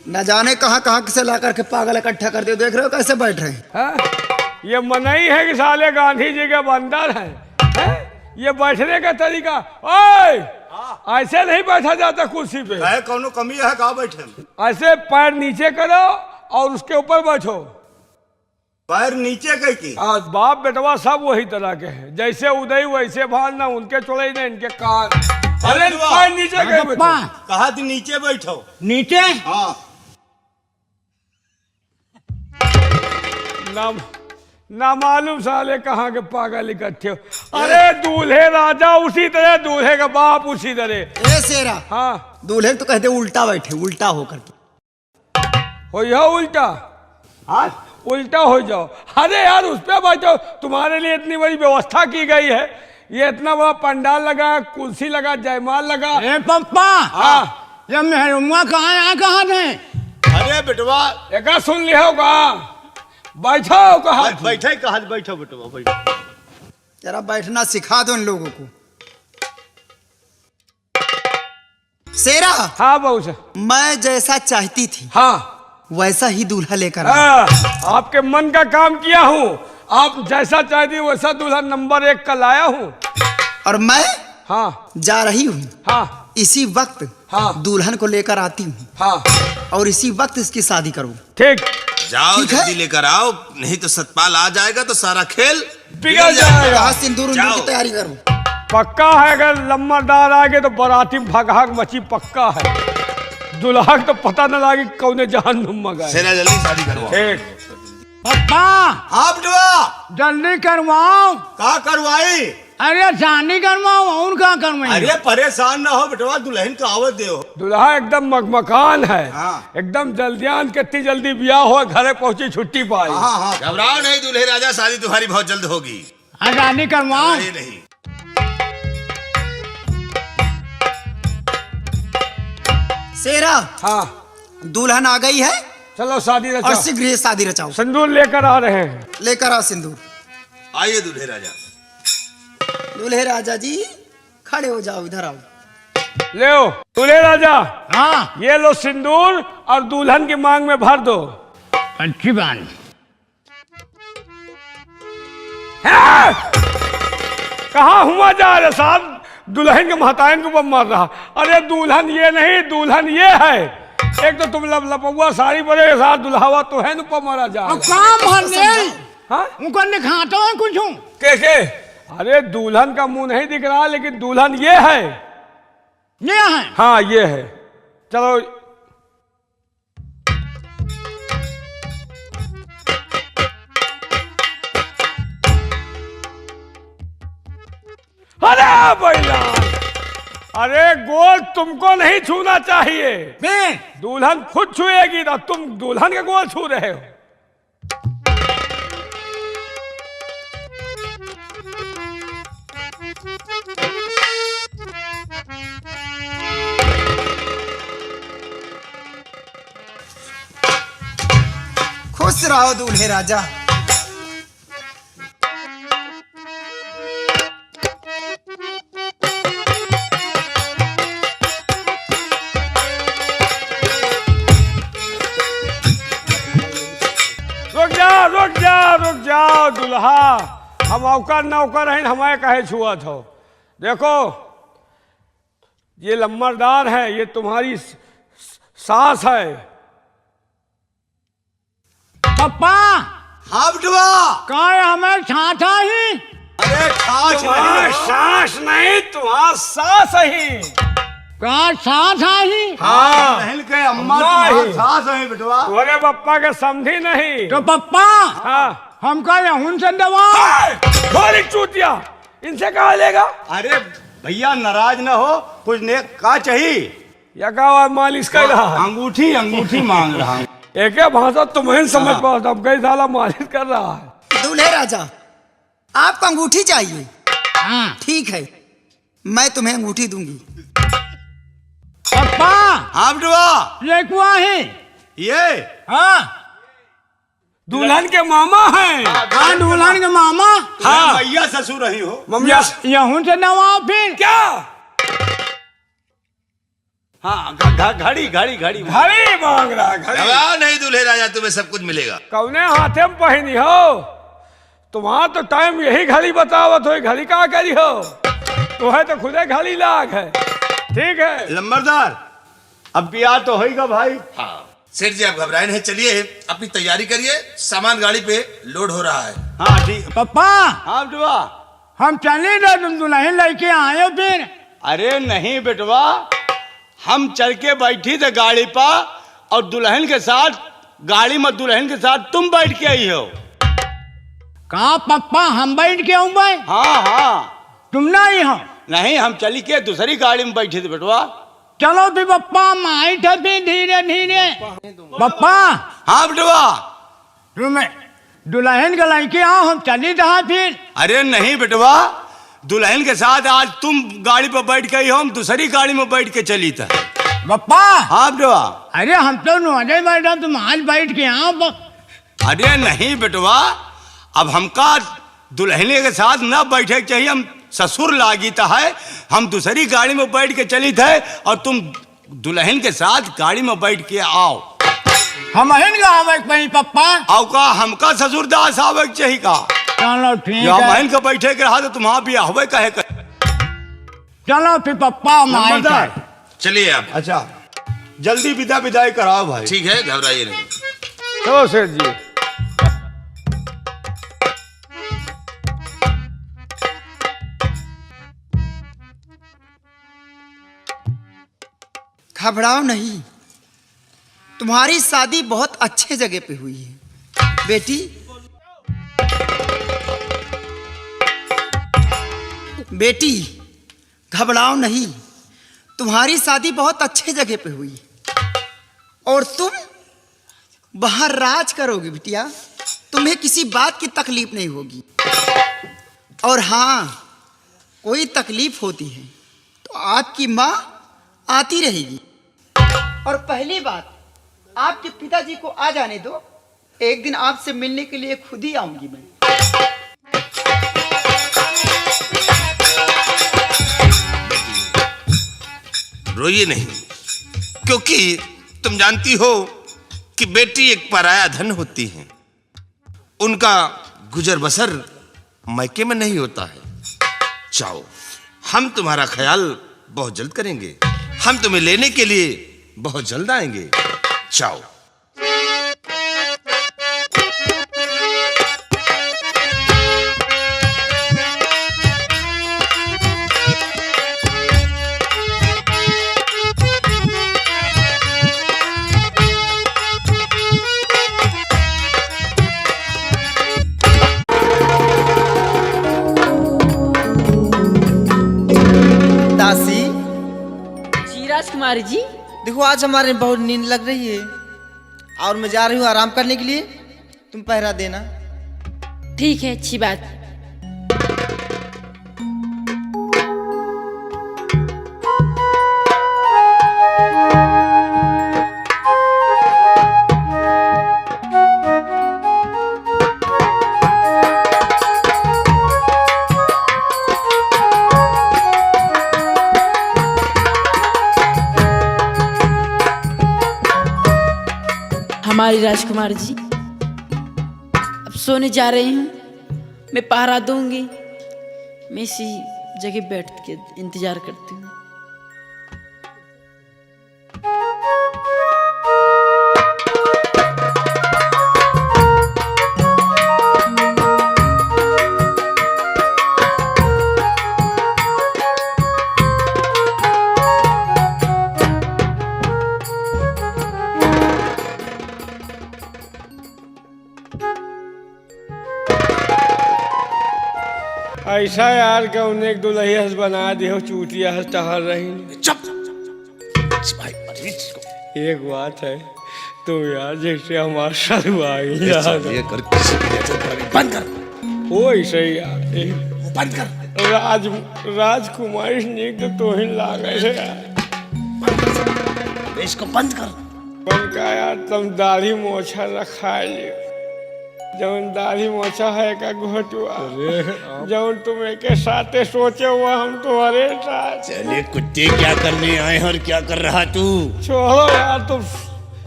न जाने कहाँ कहाँ से ला करके पागल इकट्ठा कर दिए, देख रहे हो कैसे बैठ रहे हैं? हैं? ये मनई है कि साले गांधी जी के बंदर हैं? ये बैठने का तरीका, ओए ऐसे नहीं बैठा जाता कुर्सी पे। है कौनो कमी है कहाँ बैठे? ऐसे पैर नीचे करो और उसके ऊपर बैठो। पैर नीचे कह की? आज बाप बेटवा सब वही तरह के हैं, जैसे उदय वैसे भान, ना उनके चौड़े ना इनके कान। अरे पैर नीचे कहीं बैठो। कहा थी नीचे बैठो। नीचे? हाँ। ना मालूम साले कहाँ के पागल इकट्ठे हो। अरे दूल्हे राजा उसी तरह, दूल्हे का बाप उसी तरह। ए शेरा, हाँ दूल्हे तो कहते उल्टा बैठे, उल्टा होकर के। हो जाओ उल्टा, उल्टा हो जाओ। अरे यार उस पे बैठो, तुम्हारे लिए इतनी बड़ी व्यवस्था की गई है, ये इतना बड़ा पंडाल लगा, कुर्सी लगा, जयमाल लगा। ए पप्पा, हाँ जब मेहरुआ कहाँ यहाँ कहाँ थे? अरे बेटवा एक सुन लियो का, बैठो कहा बैठे कहा बैठो बेटवा बैठो। जरा बैठना सिखा दो इन लोगों को। शेरा, हाँ बहू से, मैं जैसा चाहती थी हाँ वैसा ही दूल्हा लेकर आया। आपके मन का काम किया हूँ, आप जैसा चाहती वैसा दूल्हा नंबर 1 का लाया हूँ। और मैं हाँ जा रही हूँ, हाँ इसी वक्त हाँ दुल्हन को लेकर आती हूँ, हाँ और इसी वक्त इसकी शादी करूँ। ठीक, जाओ ठीक है? जल्दी लेकर आओ, नहीं तो सतपाल आ जाएगा तो सारा खेल बिगड़ जाएगा। यहाँ सिंदूर उंदूर जाओ। की तैयारी करूँ। पक्का है, अगर लम्बरदार आ गए तो बाराती भगहाक मची, पक्का है। दुल्हा तो पता न लगे कौने जहन्नुम में गए। सेना जल्दी शादी करवाओ। ठीक, पप्पा हाँ बेटवा, जल्दी करवाओ। कहा करवाई? अरे शादी करवाओ और क्या करवाएंगे? अरे परेशान ना हो बेटवा, दुल्हन को आवत दे। दुल्हा एकदम मकमकान है, हाँ। एकदम जल्दियान, कितनी जल्दी ब्याह हो, घरे पहुंची छुट्टी पाई। हाँ हाँ। घबराओ नहीं दूल्हे राजा, शादी तुम्हारी बहुत जल्द होगी। शादी करवाओ। नहीं नहीं, शेरा, हाँ दुल्हन आ गई है चलो शादी और रचाओ। शीघ्र ही शादी रचाओ। सिंदूर लेकर आ रहे हैं। लेकर आओ सिंदूर। आइए दूल्हे राजा। दूल्हे राजा जी खड़े हो जाओ, इधर आओ। ले दूल्हे राजा, हाँ ये लो सिंदूर और दुल्हन की मांग में भर दो। अच्छी बात। कहाँ हुआ जा रहे साहब, दुल्हन के महतायन के ऊपर मर रहा। अरे दुल्हन ये नहीं, दुल्हन ये है। एक तो तुम लपौआ साड़ी परे के साथ दुल्हावा तो है न ऊपर मरा जा। काम भरने हाँ उनको दिखाता है कुछ। कैसे? अरे दुल्हन का मुंह नहीं दिख रहा, लेकिन दुल्हन ये है। ये है? हाँ ये है। चलो अरे बैला, अरे गोल तुमको नहीं छूना चाहिए, दुल्हन खुद छुएगी, तो तुम दुल्हन का गोल छू रहे हो। खुश रहो दूल्हे राजा। रुक जाओ दुल्हा, हम औकर नौकर हैं, हमारे कहे छुआ थो। देखो ये लम्बरदार है, ये तुम्हारी सास है। पप्पा हाँ बेटवा, काय हमें छाता ही। अरे खास तुम्हारा सास नहीं, तुम्हारा सास ही। का सास आई। हाँ, बहन के अम्मा नहीं। तुम्हारा सास है बेटवा। तुम्हारे पप्पा के समझी नहीं। तो पप्पा हाँ, हमका यहूं से दवा। भोली चूतिया, इनसे कहा लेगा? अरे भैया नाराज न हो, कुछ ने का चाहिए? या कहा मालिश कर रहा है? अंगूठी अंगूठी मांग रहा हूँ। एक भाषा तुम्हें समझ पाओ, तब कई साला मालिश कर रहा है। दूल्हे राजा, आपको अंगूठी चाहिए? हाँ ठीक है, मैं तुम्हें अंगूठी दूंगी। पप्पा हाँ बेटवा, ये कुआ है। ये हाँ दुल्हन के मामा हैं। हाँ दुल्हन के मामा। हाँ। भैया ससुर रही हो। मम्मी यहूं से दवा फिर क्या हाँ घड़ी घड़ी घड़ी घड़ी मांग रहा है? घड़ी घबराओ नहीं दूल्हे राजा, तुम्हें सब कुछ मिलेगा। कौने हाथे में पहनी हो? तुम्हारा तो टाइम यही घड़ी बतावत हो, घड़ी का करी हो? तुम्हें तो खुदे घड़ी लाग है। ठीक है लंबरदार, अब ब्याह तो होगा भाई। हाँ सेठ जी, आप घबराए नहीं, चलिए अपनी तैयारी करिए, सामान गाड़ी पे लोड हो रहा है। हाँ ठीक। पप्पा हाँ बेटवा, हम चले ना, तुम दुल्हन लेके आए फिर। अरे नहीं बेटवा, हम चल के बैठी थे गाड़ी पर, और दुल्हन के साथ गाड़ी में दुल्हन के साथ तुम बैठ के आई हो। कहा पप्पा हम बैठ के आऊं भाई? हाँ हाँ, तुम नहीं हो? नहीं, हम चली के दूसरी गाड़ी में बैठे थे बेटवा। चलो भी पप्पा, माई थे धीरे धीरे। पप्पा हाँ बेटवा। तुम्हें दुल्हन के लेके आओ, हम चली रहा फिर। अरे नहीं बेटवा, दुल्हन के साथ आज तुम गाड़ी पर बैठ गई हो, हम दूसरी गाड़ी में बैठ के चली था। पप्पा हाँ बेटवा। अरे हम तो नोजे बैठा, तुम आज बैठ के आओ। अरे नहीं बेटवा, अब हमका दुल्हने के साथ न बैठे के चाहिए, हम ससुर लागीता है, हम दूसरी गाड़ी में बैठ के चली थे, और तुम दुल्हन के साथ गाड़ी में बैठ के आओ। हम आवे पप्पा। आओ का हमका ससुर दास आवे के चाहिए का? चलो ठीक या है। महन के बैठे के रहा तो तुम्हारा भी हवे कहे कर। चलो फिर पप्पा माई थे। चलिए आप। अच्छा जल्दी विदाई कराओ भाई। ठीक है, घबराइए नहीं। चलो सेठ जी। घबराओ नहीं, तुम्हारी शादी बहुत अच्छे जगह पे हुई है बेटी। बेटी घबराओ नहीं, तुम्हारी शादी बहुत अच्छे जगह पे हुई है, और तुम बाहर राज करोगी बिटिया, तुम्हें किसी बात की तकलीफ नहीं होगी। और हाँ, कोई तकलीफ होती है तो आपकी माँ आती रहेगी। और पहली बात, आपके पिताजी को आ जाने दो, एक दिन आपसे मिलने के लिए खुद ही आऊंगी मैं। रोइए नहीं, क्योंकि तुम जानती हो कि बेटी एक पराया धन होती है, उनका गुजर बसर मैके में नहीं होता है। जाओ, हम तुम्हारा ख्याल बहुत जल्द करेंगे, हम तुम्हें लेने के लिए बहुत जल्द आएंगे। जाओ। दासी, जी राजकुमारी जी। देखो आज हमारे बहुत नींद लग रही है और मैं जा रही हूँ आराम करने के लिए, तुम पहरा देना। ठीक है, अच्छी बात। हमारी राजकुमार जी अब सोने जा रही हूँ। मैं पहरा दूंगी। मैं इसी जगह बैठ के इंतजार करती हूँ। ऐसा यार क्या उन्हें एक दुल्ही हंस बना दियो, चूतिया हंस टहल रही। चुप। एक बात है, तो यार जैसे हमारा शर्माई ये कर किसी की नजर पड़ गई। बंद कर। वो ऐसे ही यार बंद कर। राजकुमारी निक तो ही लागे है यार। इसको बंद कर। बन का यार तुम दाढ़ी मोछा रखा लियो, जौन दाढ़ी मोछा है का घोटुआ, जौन तुम एक साथे सोचे हुआ हम तुम्हारे साथ। चले कुत्ते, क्या करने आए और क्या कर रहा तू? छोड़ो यार तुम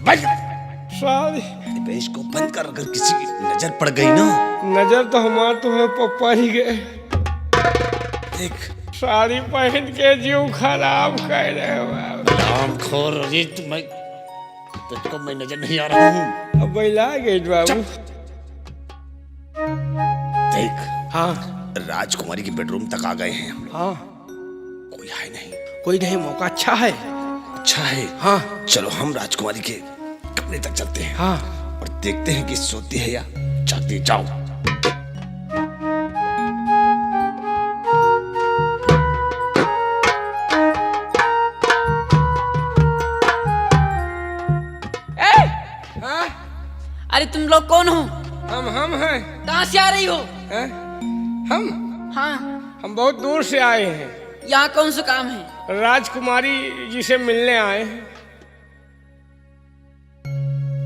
बंद। सारी इसको बंद कर, अगर किसी की नजर पड़ गई ना। नजर तो हमार तुम्हें पप्पा ही गए। देख साड़ी पहन के जीव खराब कर रहे हो। नाम खोर रजित, मैं तुझको मैं नजर नहीं आ रहा हूँ। अब बैला गई बाबू। देख हाँ राजकुमारी के बेडरूम तक आ गए हैं हम लोग। हाँ कोई है नहीं। कोई नहीं, मौका अच्छा है। अच्छा है। हाँ चलो हम राजकुमारी के कमरे तक चलते हैं। हाँ और देखते हैं कि सोती है या जागती। जाओ। हाँ अरे तुम लोग कौन हो? हम हैं। कहाँ से आ रही हो? हैं? हम हाँ, हम बहुत दूर से आए हैं। यहाँ कौन सा काम है? राजकुमारी जी से मिलने आए हैं।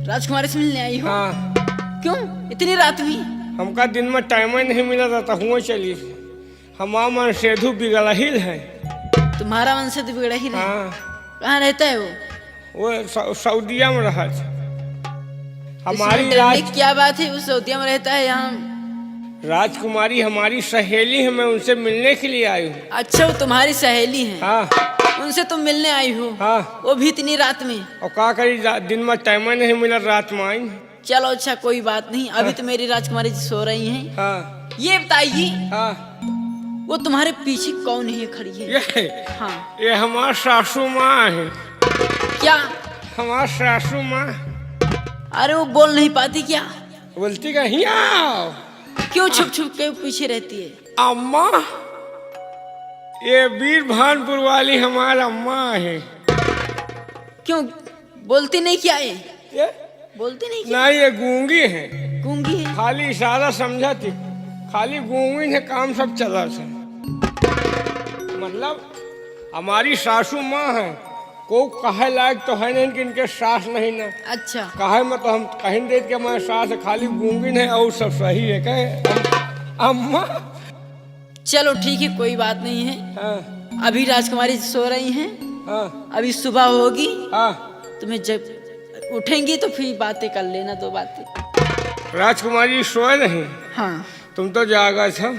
राजकुमारी से मिलने आई हो? हाँ क्यों इतनी रात हुई? हमका दिन में टाइम ही नहीं मिला था, हुआ चली। हमारा मन सेधु बिगड़हिल है। तुम्हारा मन से तो बिगड़ा ही नहीं। हाँ कहाँ रहता है वो? वो सऊदिया में रहा था। हमारी इसमें डरने की क्या बात है? वो सऊदिया में रहता है। यहाँ राजकुमारी हमारी सहेली है, मैं उनसे मिलने के लिए आई हूँ। अच्छा, वो तुम्हारी सहेली है? हाँ उनसे तुम मिलने आई हो? हाँ। वो भी इतनी रात में? और क्या करी, दिन में टाइम नहीं मिला, रात में आई। चलो अच्छा, कोई बात नहीं। अभी तो मेरी राजकुमारी जी सो रही हैं। हाँ ये बताइए, हाँ वो तुम्हारे पीछे कौन है खड़ी है? ये हाँ। ये हमार सासू माँ है। क्या? हमार सासू माँ। अरे वो बोल नहीं पाती क्या? बोलती का हिया क्यों छुप छुप के पीछे रहती है? अम्मा, ये वीर भानपुर वाली हमारा अम्मा है। क्यों बोलती नहीं क्या है? ये बोलती नहीं क्या? ना, ये गूंगी है। गूंगी है? खाली इशारा समझा थी, खाली गूंगी ने काम सब चला था। मतलब हमारी सासू माँ है, को कहे लायक तो है नहीं कि इनके सास नहीं ना। अच्छा। कहे में तो हम कहीं दे के हमारे सास है, खाली गूंगी है और सब सही है। कहे अम्मा। चलो ठीक है, कोई बात नहीं है। हाँ अभी राजकुमारी सो रही हैं। हाँ अभी सुबह होगी, हाँ। तुम्हें जब उठेंगी तो फिर बातें कर लेना, दो बातें। राजकुमारी सोए नहीं? हाँ। तुम तो जागा था।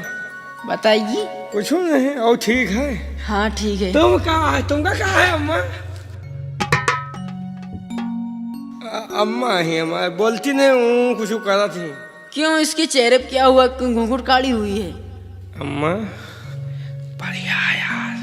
बताइए। कुछ नहीं, और ठीक है। हाँ ठीक है। तुम कहाँ है? तुमका कहाँ है अम्मा? अम्मा ही हमारे बोलती नहीं हूँ, कुछ करा थी। क्यों, इसके चेहरे पे क्या हुआ? क्यों घूंघट काली हुई है? अम्मा बढ़िया यार।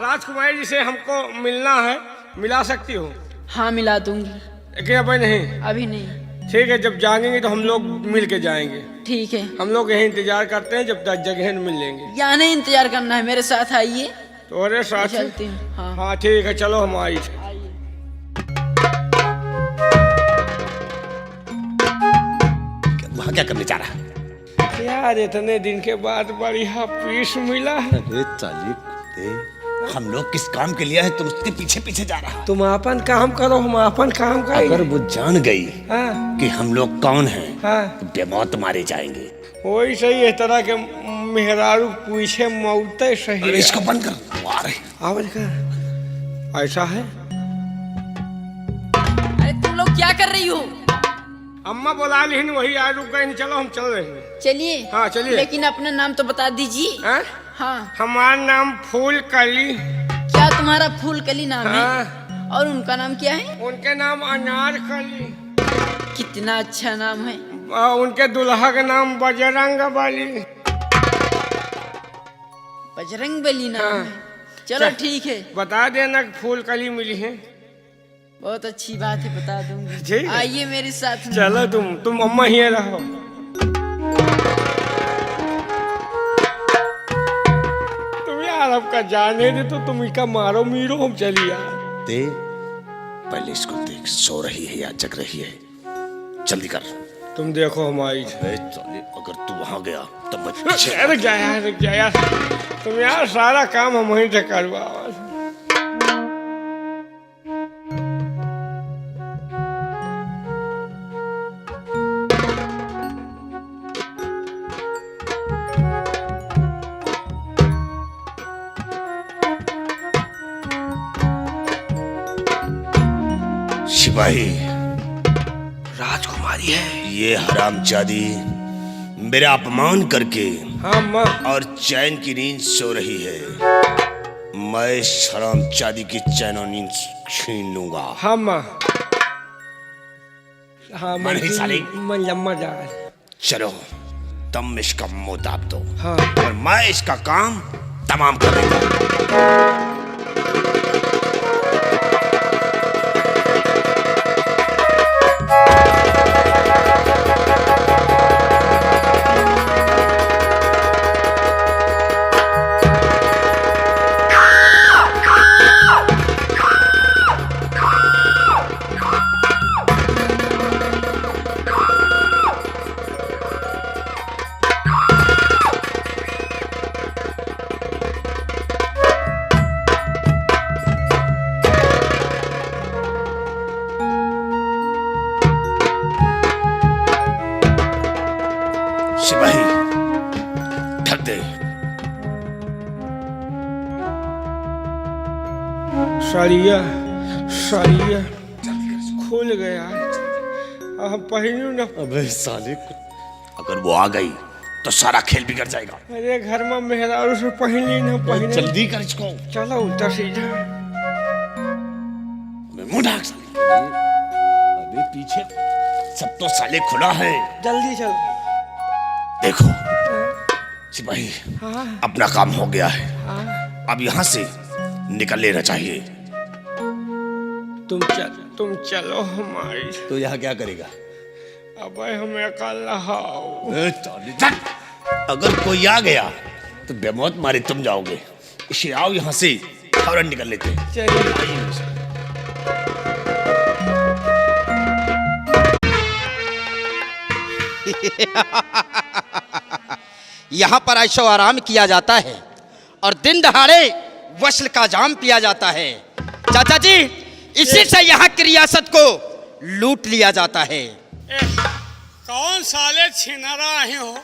राजकुमारी जी से हमको मिलना है, मिला सकती हो? हाँ मिला दूंगी। लेकिन अभी नहीं। अभी नहीं। ठीक है, जब जाएंगे तो हम लोग मिल के जाएंगे। ठीक है। हम लोग यही इंतजार करते हैं जब तक जगह मिल लेंगे। यहाँ नहीं इंतजार करना है, मेरे साथ आइए। तो अरे साथ चलती हूँ। हाँ। हाँ ठीक है, चलो हम आई। वहाँ क्या करने जा रहा है? यार इतने दिन के बाद बढ़िया पीस मिला है। अरे चालिक, हम लोग किस काम के लिए है, तुम उसके पीछे पीछे जा रहा है। तुम अपन काम करो, हम अपन काम करेंगे। अगर वो जान गई हाँ कि हम लोग कौन हैं, हाँ तो बेमौत मारे जाएंगे। वही सही, इस तरह के मेहरारू पूछे मौते सही। अरे इसको बंद कर, वो आ रहे हैं। आवाज कर। ऐसा है कर रही हो? अम्मा बुला ली वही आज रुक गए, चलो हम चल रहे हैं। चलिए। हाँ चलिए। लेकिन अपना नाम तो बता दीजिए। हैं? हाँ। हमारा नाम फूल कली। क्या तुम्हारा फूल कली नाम हाँ। है? और उनका नाम क्या है? उनके नाम अनार कली। कितना अच्छा नाम है। उनके दुल्हा का नाम बजरंग बली। बजरंग बली नाम हाँ। है। चलो ठीक है। बता देना फूल कली मिली है। बहुत अच्छी बात है, बता दूंगी। ठीक है। आइए मेरे साथ में। चलो तुम अम्मा ही रहो। तुम यार आपका जाने दे तो तुम इसका मारो मीरो, हम चलिए। दे पहले इसको देख, सो रही है या जग रही है, जल्दी कर। तुम देखो हमारी। अगर तू वहां गया तब मैं पीछे। रुक जा यार तुम यार, सारा काम हम वहीं से करवाओ। सिपाही, राजकुमारी है ये हरामजादी मेरा अपमान करके हाँ माँ। और चैन की नींद सो रही है। मैं इस हरामजादी की चैन और नींद छीन लूंगा। हाँ माँ। हाँ मन ही साली। मन लम्बा जा। चलो तुम इसका मुंह दाब दो। हाँ। और मैं इसका काम तमाम कर दूंगा। सिपाही ढक दे। सरिया सरिया खुल गया। हम पहलू न। अबे साले, अगर वो आ गई तो सारा खेल बिगड़ जाएगा। अरे घर में मेहरारू से पहली न पहले। जल्दी कर इसको। चलो उल्टा सीधा। मुंह ढाक साले। अबे पीछे सब तो साले खुला है। जल्दी चल। देखो सिपाही, हाँ। अपना काम हो गया है। हाँ। अब यहाँ से निकल लेना चाहिए। तुम चलो हमारी। तो यहाँ क्या करेगा? अब हमें अकेला हाओ। अगर कोई आ गया तो बेमौत मारे तुम जाओगे। इसे आओ यहाँ से फौरन निकल लेते हैं। चलिए। यहाँ पर ऐशो आराम किया जाता है और दिन दहाड़े वस्ल का जाम पिया जाता है। चाचा जी, इसी से यहाँ की रियासत को लूट लिया जाता है। कौन साले छिनारा आए हो?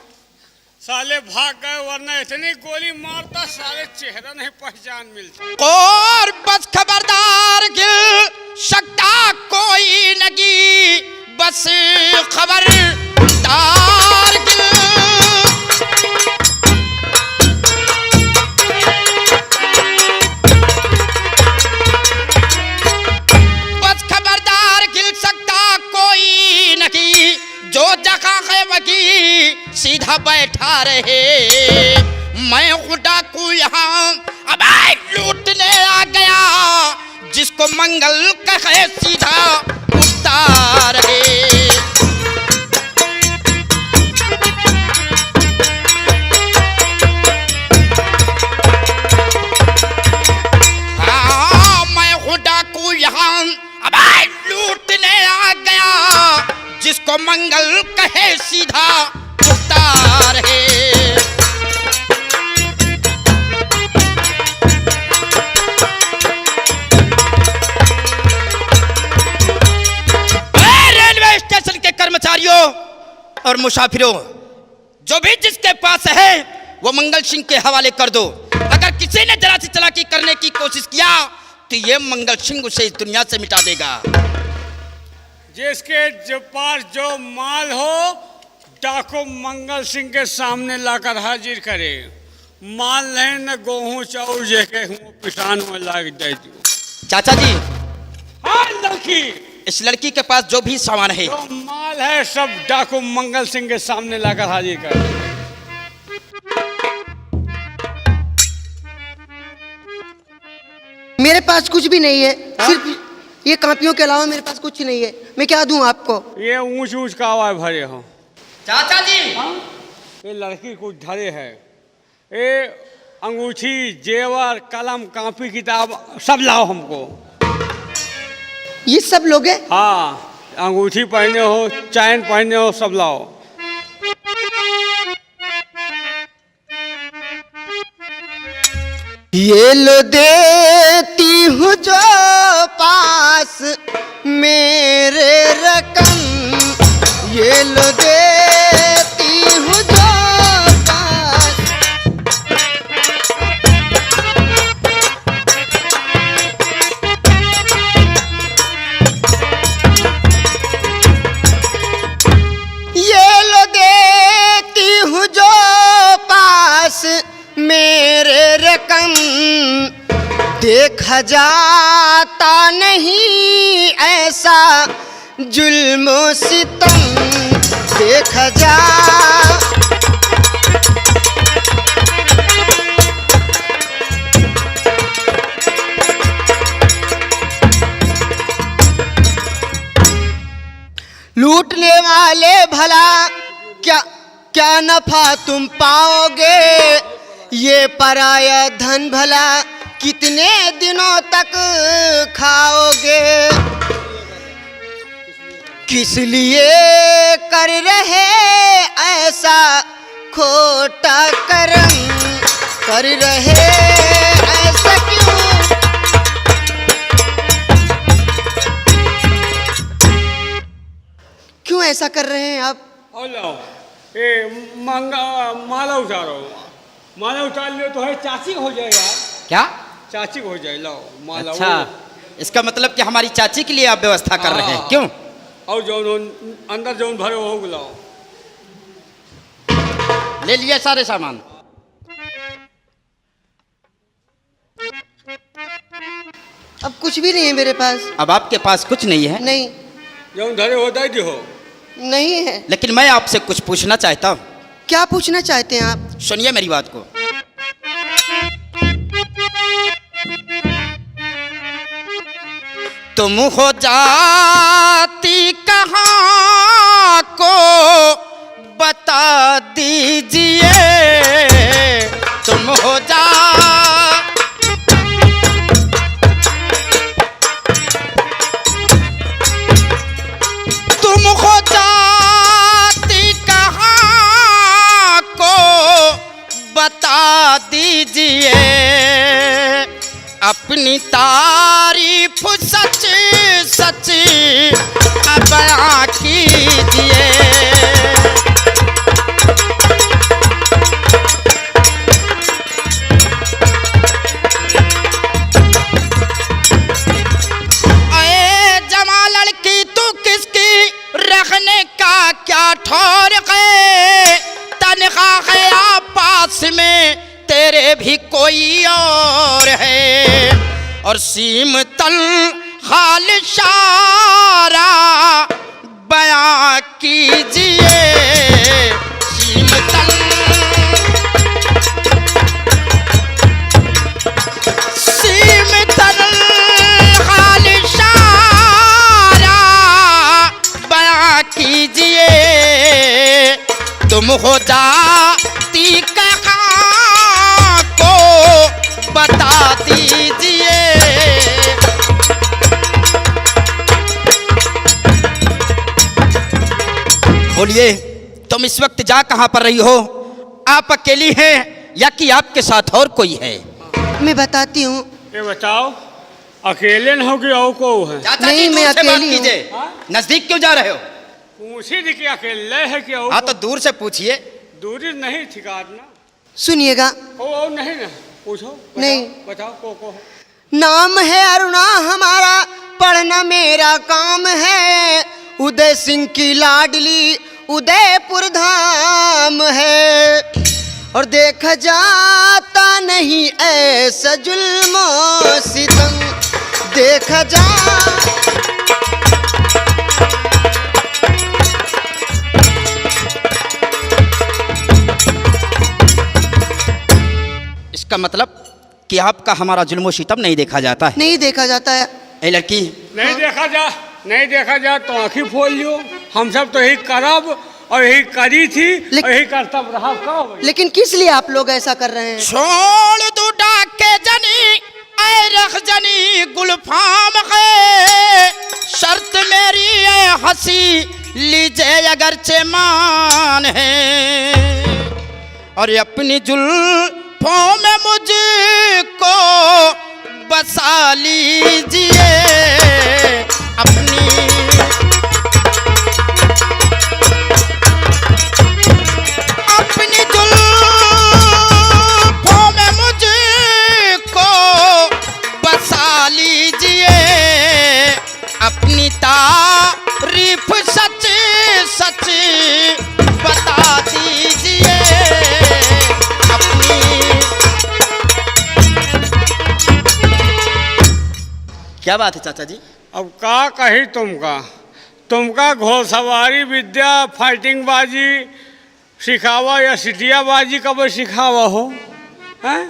साले भाग गए, वरना इतनी गोली मारता साले चेहरा नहीं पहचान मिलता। और बस खबरदार गिल सकता कोई नगी, बस खबरदार गिल। बस खबरदार गिल सकता कोई नगी, जो जगह है वही सीधा बैठा रहे। मैं खुदा को यहाँ अब लूटने आ गया, जिसको मंगल कहे सीधा उठता रहे। हाँ, मैं खुदा को यहाँ अब लूटने आ गया, जिसको मंगल कहे सीधा उठता रहे। रेलवे स्टेशन के कर्मचारियों और मुसाफिरों, जो भी जिसके पास है वो मंगल सिंह के हवाले कर दो। अगर किसी ने जरा सी चालाकी करने की कोशिश किया तो ये मंगल सिंह उसे इस दुनिया से मिटा देगा। जिसके जो पास जो माल हो डाकू मंगल सिंह के सामने लाकर हाजिर करे। माल नहीं न गेहूं चाउर जेके हूँ पिसान में लाग दे दो। चाचा जी, हाँ लड़की, इस लड़की के पास जो भी सामान है जो माल है सब डाकू मंगल सिंह के सामने लाकर हाजिर कर। मेरे पास कुछ भी नहीं है, सिर्फ ये कापियों के अलावा मेरे पास कुछ नहीं है। मैं क्या दूं आपको? ये ऊंच ऊंच का आवाज भरे हो। चाचा जी, ये लड़की कुछ धरे है, ये अंगूठी जेवर कलम कापी किताब सब लाओ हमको। ये सब लोगे? हाँ, अंगूठी पहने हो, चैन पहने हो, सब लाओ। ये लो देती हूँ जो पास मेरे रकम, ये लो देती हूँ जो पास। ये लो देती हूँ जो पास मेरे रकम, देखा जाता नहीं ऐसा जुल्म सितम, देखा जा। लूटने वाले भला क्या क्या नफा तुम पाओगे, ये पराया धन भला कितने दिनों तक खाओगे। किस लिए कर रहे ऐसा खोटा कर्म, कर रहे ऐसा क्यों? क्यों ऐसा कर रहे हैं आप? और लाओ ये माला उतारो, माला उतार लियो तो है चाची हो जाएगा। क्या चाची हो जाए, लाओ माला। अच्छा, इसका मतलब कि हमारी चाची के लिए आप व्यवस्था कर रहे हैं, क्यों? और जो अंदर जो भरे हो लाओ। ले लिया सारे सामान। अब कुछ भी नहीं है मेरे पास। अब आपके पास कुछ नहीं है? नहीं। जो धरे हो दे हो। नहीं है। लेकिन मैं आपसे कुछ पूछना चाहता हूँ। क्या पूछना चाहते हैं आप? सुनिए मेरी बात को। तुम हो जाती कहाँ को बता दीजिए, तुम हो जा। तुम हो जाती कहाँ को बता दीजिए, अपनी तारीफ सच सच बयां कीजिए। अरे जमा लड़की तू किसकी, रखने का क्या ठौर है, तनख्वाह है पास में तेरे भी कोई और है, और सीम तल हाल शारा बयां कीजिए, सीम तल। सीम तल हाल शारा बयां कीजिए, तुम हो जाती कहाँ को बता दीजिए। बोलिए, तुम इस वक्त जा कहाँ पर रही हो? आप अकेली हैं या कि आपके साथ और कोई है? मैं बताती हूँ। ये बताओ, अकेले न हो कि और को है? नहीं, मैं अकेली हूँ। नजदीक क्यों जा रहे हो? पूछी थी कि अकेले है कि और? हाँ तो दूर से पूछिए। दूरी नहीं ठिकाना। सुनिएगा। ओ नहीं ना, पूछो। बताओ, नहीं। बताओ को। नाम है अरुणा हमारा, पढ़ना मेरा काम है, उदय सिंह की लाडली उदयपुर धाम है, और देखा जाता नहीं ऐसा जुल्म सितम, देखा जा। इसका मतलब कि आपका हमारा जुल्म सितम नहीं देखा जाता है। नहीं देखा जाता है। ए लड़की, नहीं देखा जा तो आँखी खोल लियो। हम सब तो यही करब और यही करी थी और यही करतब रहा। कब लेकिन किस लिए आप लोग ऐसा कर रहे हैं? छोड़ दू डाके जनी ऐ रख जनी गुलफाम है, शर्त मेरी है हंसी लीजिए अगरचे मान है, और अपनी जुल्फों में मुझको बसा लीजिए अपनी। अपनी जुल्फों में मुझको बसा लीजिए, अपनी तारीफ सच सच बता दीजिए अपनी। क्या बात है चाचा जी? अब का कही तुमका घोड़सवारी विद्या फाइटिंग बाजी सिखावा या सिटिया बाजी कब सिखावा हो हैं?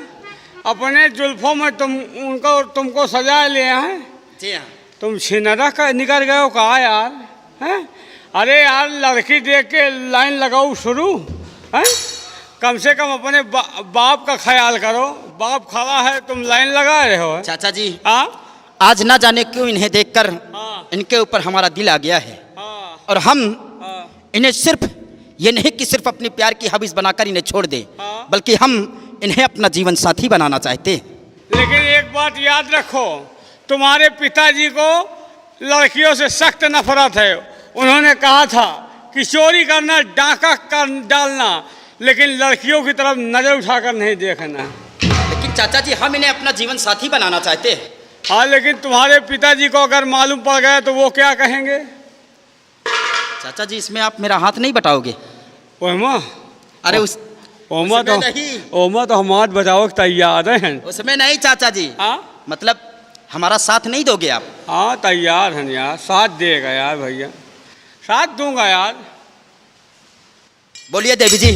अपने जुल्फों में तुमको सजा लिए हैं। जी हाँ। तुम छिनरा का निकल गए हो कहा यार हैं? अरे यार लड़की देख के लाइन लगाओ शुरू हैं? कम से कम अपने बाप का ख्याल करो। बाप खड़ा है तुम लाइन लगा रहे हो। चाचा जी, हाँ आज ना जाने क्यों इन्हें देखकर हाँ। इनके ऊपर हमारा दिल आ गया है, हाँ और हम हाँ इन्हें सिर्फ ये नहीं कि सिर्फ अपनी प्यार की हबीज बनाकर इन्हें छोड़ दे, हाँ। बल्कि हम इन्हें अपना जीवन साथी बनाना चाहते हैं। लेकिन एक बात याद रखो, तुम्हारे पिताजी को लड़कियों से सख्त नफरत है। उन्होंने कहा था कि चोरी करना डाका कर डालना, लेकिन लड़कियों की तरफ नजर उठाकर नहीं देखना। लेकिन चाचा जी, हम इन्हें अपना जीवन साथी बनाना चाहते हैं। हाँ, लेकिन तुम्हारे पिताजी को अगर मालूम पड़ गया तो वो क्या कहेंगे? चाचा जी, इसमें आप मेरा हाथ नहीं बटाओगे? ओमा, अरे उस ओमा तो नहीं, ओमा तो हम हाथ बचाओ तैयार हैं। उसमें नहीं चाचा जी। हाँ मतलब हमारा साथ नहीं दोगे आप? हाँ तैयार हैं यार, साथ देगा यार भैया, साथ दूंगा यार। बोलिए देवी जी,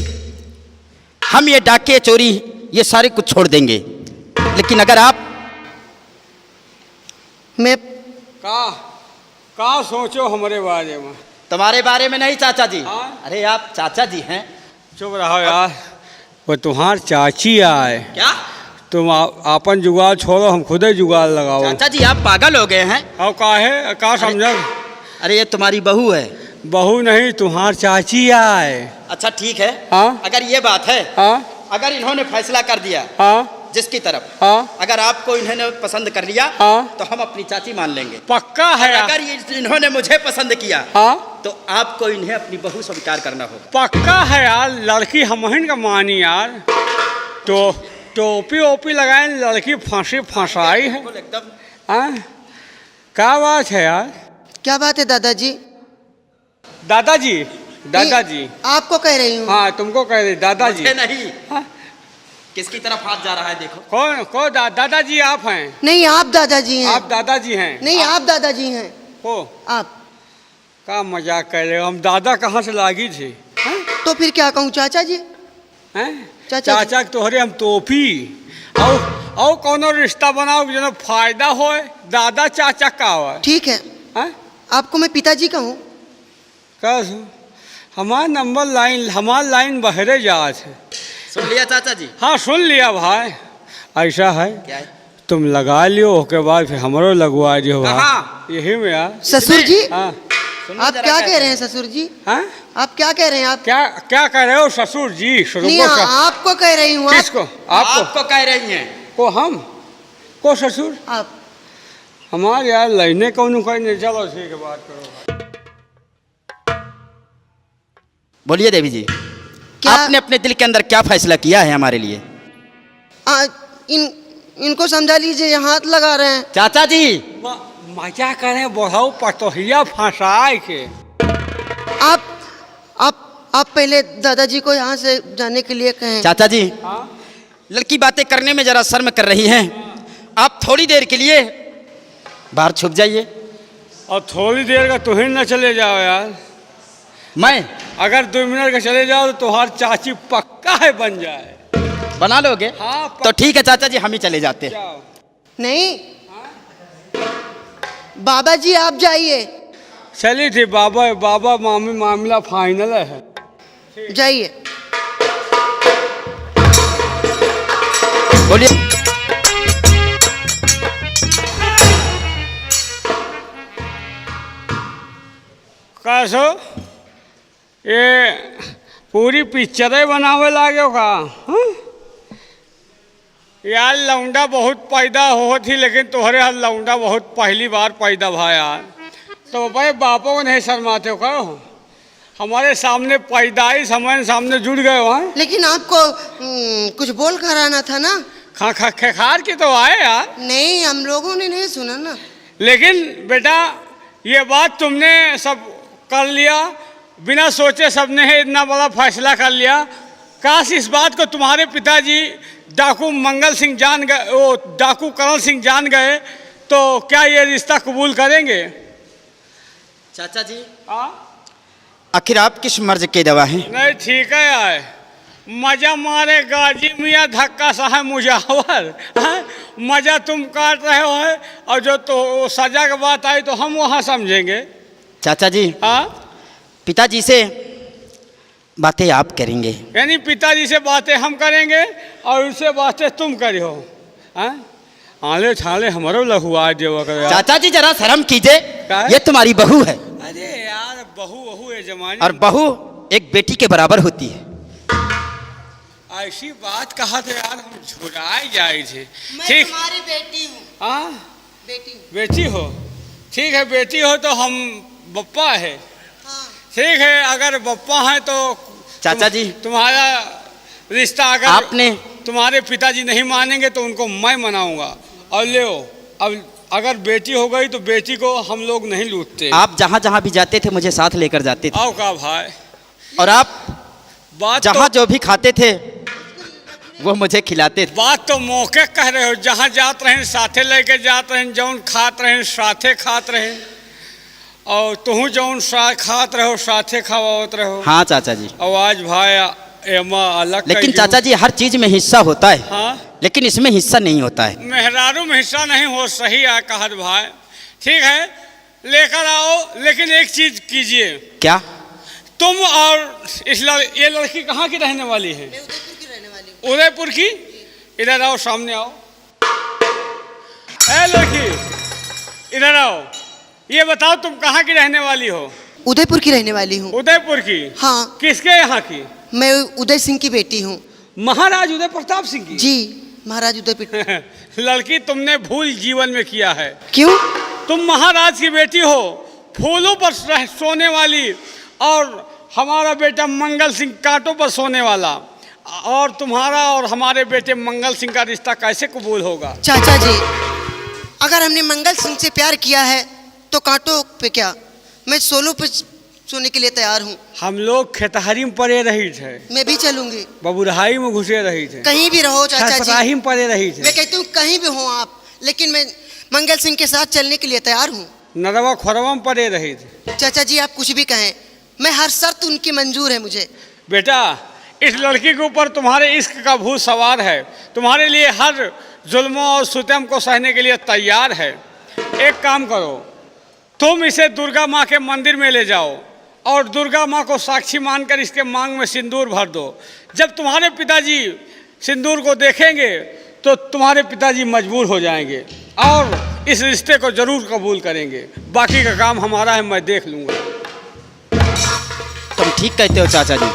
हम ये डाके चोरी ये सारे कुछ छोड़ देंगे, लेकिन अगर आप मैं का सोचो हमारे बारे में? तुम्हारे बारे में नहीं चाचा जी। हाँ? अरे आप चाचा जी हैं। चुप रहो यार, वो तुम्हार चाची आए। क्या? तुम आपन जुगाड़ छोड़ो, हम खुद ही जुगाड़ लगाओ। चाचा जी, आप पागल हो गए हैं। और काहे का समझो? अरे ये तुम्हारी बहू है। बहू नहीं, तुम्हार चाची आए। अच्छा ठीक है। हाँ? अगर ये बात है, हाँ अगर इन्होंने फैसला कर दिया हाँ जिसकी तरफ, हाँ अगर आपको इन्होंने पसंद कर लिया, हाँ। तो हम अपनी चाची मान लेंगे। पक्का है? अगर इन्होंने मुझे पसंद किया, हाँ, तो आपको इन्हें अपनी बहू स्वीकार करना होगा। पक्का है यार, लड़की हमहिन का मानी यार। तो टोपी ओपी लगाए, लड़की फांसी फंसाई है। एकदम। हाँ, क्या बात है यार? क्या बात है दादाजी? दादाजी, दादाजी आपको कह रही हूँ। हाँ तुमको कह रही दादाजी। मुझे नहीं। हाँ? किसकी तरफ हाथ जा रहा है देखो। कौन दादाजी आप हैं? नहीं, आप दादाजी हैं। आप दादाजी हैं? नहीं, आप दादाजी हैं। ओ, आप का मजाक कर रहे हो? हम दादा कहाँ से लागी थी? तो फिर क्या कहूँ चाचा जी? हैं? चाचा जी। चाचा तोहरे हम टोपी और कोनो रिश्ता बनाओ जो फायदा हो। दादा चाचा का हो? ठीक है, हैं? आपको मैं पिताजी कहूँ? हमार नंबर लाइन, हमार लाइन बहरे जात है। सुन लिया चाचा जी? हाँ सुन लिया भाई। ऐसा है, क्या है? तुम लगा लियो, उसके बाद फिर हमरो लगवा दियो भाई। कहाँ? यही में यार। ससुर जी, हाँ आप क्या कह रहे हैं ससुर जी? हाँ, आप क्या कह रहे हैं? आप क्या कह रहे हो ससुर जी? नहीं, आपको कह रही हूँ। किसको? आपको कह रही हैं। को हम को ससुर? आप हमारे यार लाइने कौन कहने। चलो ठीक है, बात करो। बोलिए देवी जी, क्या? आपने अपने दिल के अंदर क्या फैसला किया है हमारे लिए? इनको समझा लीजिए, ये हाथ लगा रहे हैं। चाचा जी, मजा करें बढ़ाऊ पतोहिया फंसाए के। आप पहले दादाजी को यहाँ से जाने के लिए कहें। चाचा जी, लड़की बातें करने में जरा शर्म कर रही हैं, आप थोड़ी देर के लिए बाहर छुप जाइए। और थोड़ी देर का तुम ही न चले जाओ यार। मैं अगर 2 मिनट का चले जाओ तो तुम्हारी चाची पक्का है बन जाए। बना लोगे? हाँ, तो ठीक है चाचा जी, हम ही चले जाते हैं। जाओ। नहीं बाबा जी आप जाइए, चली थी बाबा मामी मामला फाइनल है। जाइए। बोलिए। कैसो ये पूरी पिक्चरें बनावे लागे का? हाँ? यार लौंडा बहुत पैदा हो थी, लेकिन तुम्हारे हाथ लौंडा बहुत पहली बार पैदा भा यार। तो भाई बापों को नहीं शर्माते हो का? हमारे सामने पैदाइश हमारे सामने जुड़ गए वहाँ। लेकिन आपको कुछ बोल कर आना था ना। खार की तो आए यार। नहीं हम लोगों ने नहीं सुना ना। लेकिन बेटा ये बात तुमने सब कर लिया, बिना सोचे सबने है इतना बड़ा फैसला कर लिया। काश इस बात को तुम्हारे पिताजी डाकू मंगल सिंह जान गए, वो डाकू करण सिंह जान गए तो क्या ये रिश्ता कबूल करेंगे? चाचा जी, हाँ आखिर आप किस मर्ज के दवा हैं? नहीं ठीक है यार, मजा मारे गाजी मियाँ धक्का सा है मुजावर। हाँ? मजा तुम काट रहे हो है, और जो तो सजा की बात आई तो हम वहाँ समझेंगे। चाचा जी, हाँ पिताजी से बातें आप करेंगे? यानी पिताजी से बातें हम करेंगे और उनसे बातें तुम करी हो? आले छाले हमारो लहुआ देवा करो यार। चाचा जी जरा शर्म कीजिए, ये तुम्हारी बहू है। अरे यार बहू है जमाने। और बहू एक बेटी के बराबर होती है। ऐसी बात कहा थे यार, हम झुराए जाए थे। मैं ठीक, तुम्हारी बेटी हूँ। हाँ बेटी बेटी हो, ठीक है बेटी हो तो हम बप्पा है। हाँ। ठीक है, अगर बप्पा है तो चाचा जी, तुम्हारा रिश्ता अगर आपने तुम्हारे पिताजी नहीं मानेंगे तो उनको मैं मनाऊंगा। और ले अब अगर बेटी हो गई तो बेटी को हम लोग नहीं लूटते। आप जहाँ जहाँ भी जाते थे मुझे साथ लेकर जाते थे। आओ का भाई, और आप बात जहाँ तो, जो भी खाते थे वो मुझे खिलाते थे। बात तो मौके कह रहे हो। जहाँ जात रहे साथे लेके जात रहे, जौन खात रहे साथे खात रहे, और तुम जौन खात रहो साथे खावत रहो। हाँ चाचा जी। आवाज भाई एमा अलग। लेकिन चाचा जी हर चीज में हिस्सा होता है। हाँ? लेकिन इसमें हिस्सा नहीं होता है। मेहरारू में हिस्सा नहीं हो, सही है कहत भाई। ठीक है लेकर आओ, लेकिन एक चीज कीजिए। क्या? तुम और ये लड़की कहाँ की रहने वाली है? मैं उदयपुर की रहने वाली हूँ। उदयपुर की? इधर आओ, सामने आओ। ए लड़की इधर आओ, ये बताओ तुम कहाँ की रहने वाली हो? उदयपुर की रहने वाली हूँ। उदयपुर की? हाँ। किसके यहाँ की? मैं उदय सिंह की बेटी हूँ। महाराज उदय प्रताप सिंह की? जी महाराज उदय प्रताप। लड़की तुमने भूल जीवन में किया है। क्यों? तुम महाराज की बेटी हो, फूलों पर सोने वाली, और हमारा बेटा मंगल सिंह कांटों पर सोने वाला, और तुम्हारा और हमारे बेटे मंगल सिंह का रिश्ता कैसे कबूल होगा? चाचा जी अगर हमने मंगल सिंह से प्यार किया है तो कांटों पे क्या, मैं सोलो पे सोने के लिए तैयार हूँ। हम लोग खेतहरी में पड़े रही थे, मैं भी चलूंगी। बबुरहाई में घुसे रही थे, कहीं भी रहो चाचा जी, में पड़े रही थे। मैं कहती हूँ कहीं भी हो आप, लेकिन मैं मंगल सिंह के साथ चलने के लिए तैयार हूँ। नरवा खोरवा में पड़े रही थे। चाचा जी आप कुछ भी कहें, मैं हर शर्त उनकी मंजूर है मुझे। बेटा इस लड़की के ऊपर तुम्हारे इश्क का भूत सवार है, तुम्हारे लिए हर जुल्मों और सुतम को सहने के लिए तैयार है। एक काम करो, तुम इसे दुर्गा माँ के मंदिर में ले जाओ और दुर्गा माँ को साक्षी मानकर इसके मांग में सिंदूर भर दो। जब तुम्हारे पिताजी सिंदूर को देखेंगे तो तुम्हारे पिताजी मजबूर हो जाएंगे और इस रिश्ते को जरूर कबूल करेंगे। बाकी का काम हमारा है, मैं देख लूँगा। तुम ठीक कहते हो चाचा जी।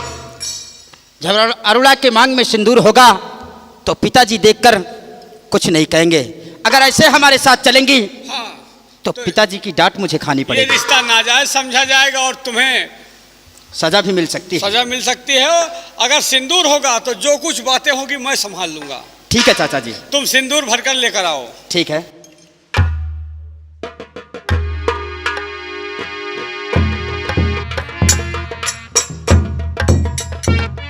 जब अरुणा के मांग में सिंदूर होगा तो पिताजी देखकर कुछ नहीं कहेंगे। अगर ऐसे हमारे साथ चलेंगी तो पिताजी की डांट मुझे खानी ये पड़ेगी। रिश्ता नाजायज समझा जाएगा और तुम्हें सजा भी मिल सकती है। सजा मिल सकती है। अगर सिंदूर होगा तो जो कुछ बातें होगी मैं संभाल लूंगा। ठीक है चाचा जी। तुम सिंदूर भरकर लेकर आओ। ठीक है।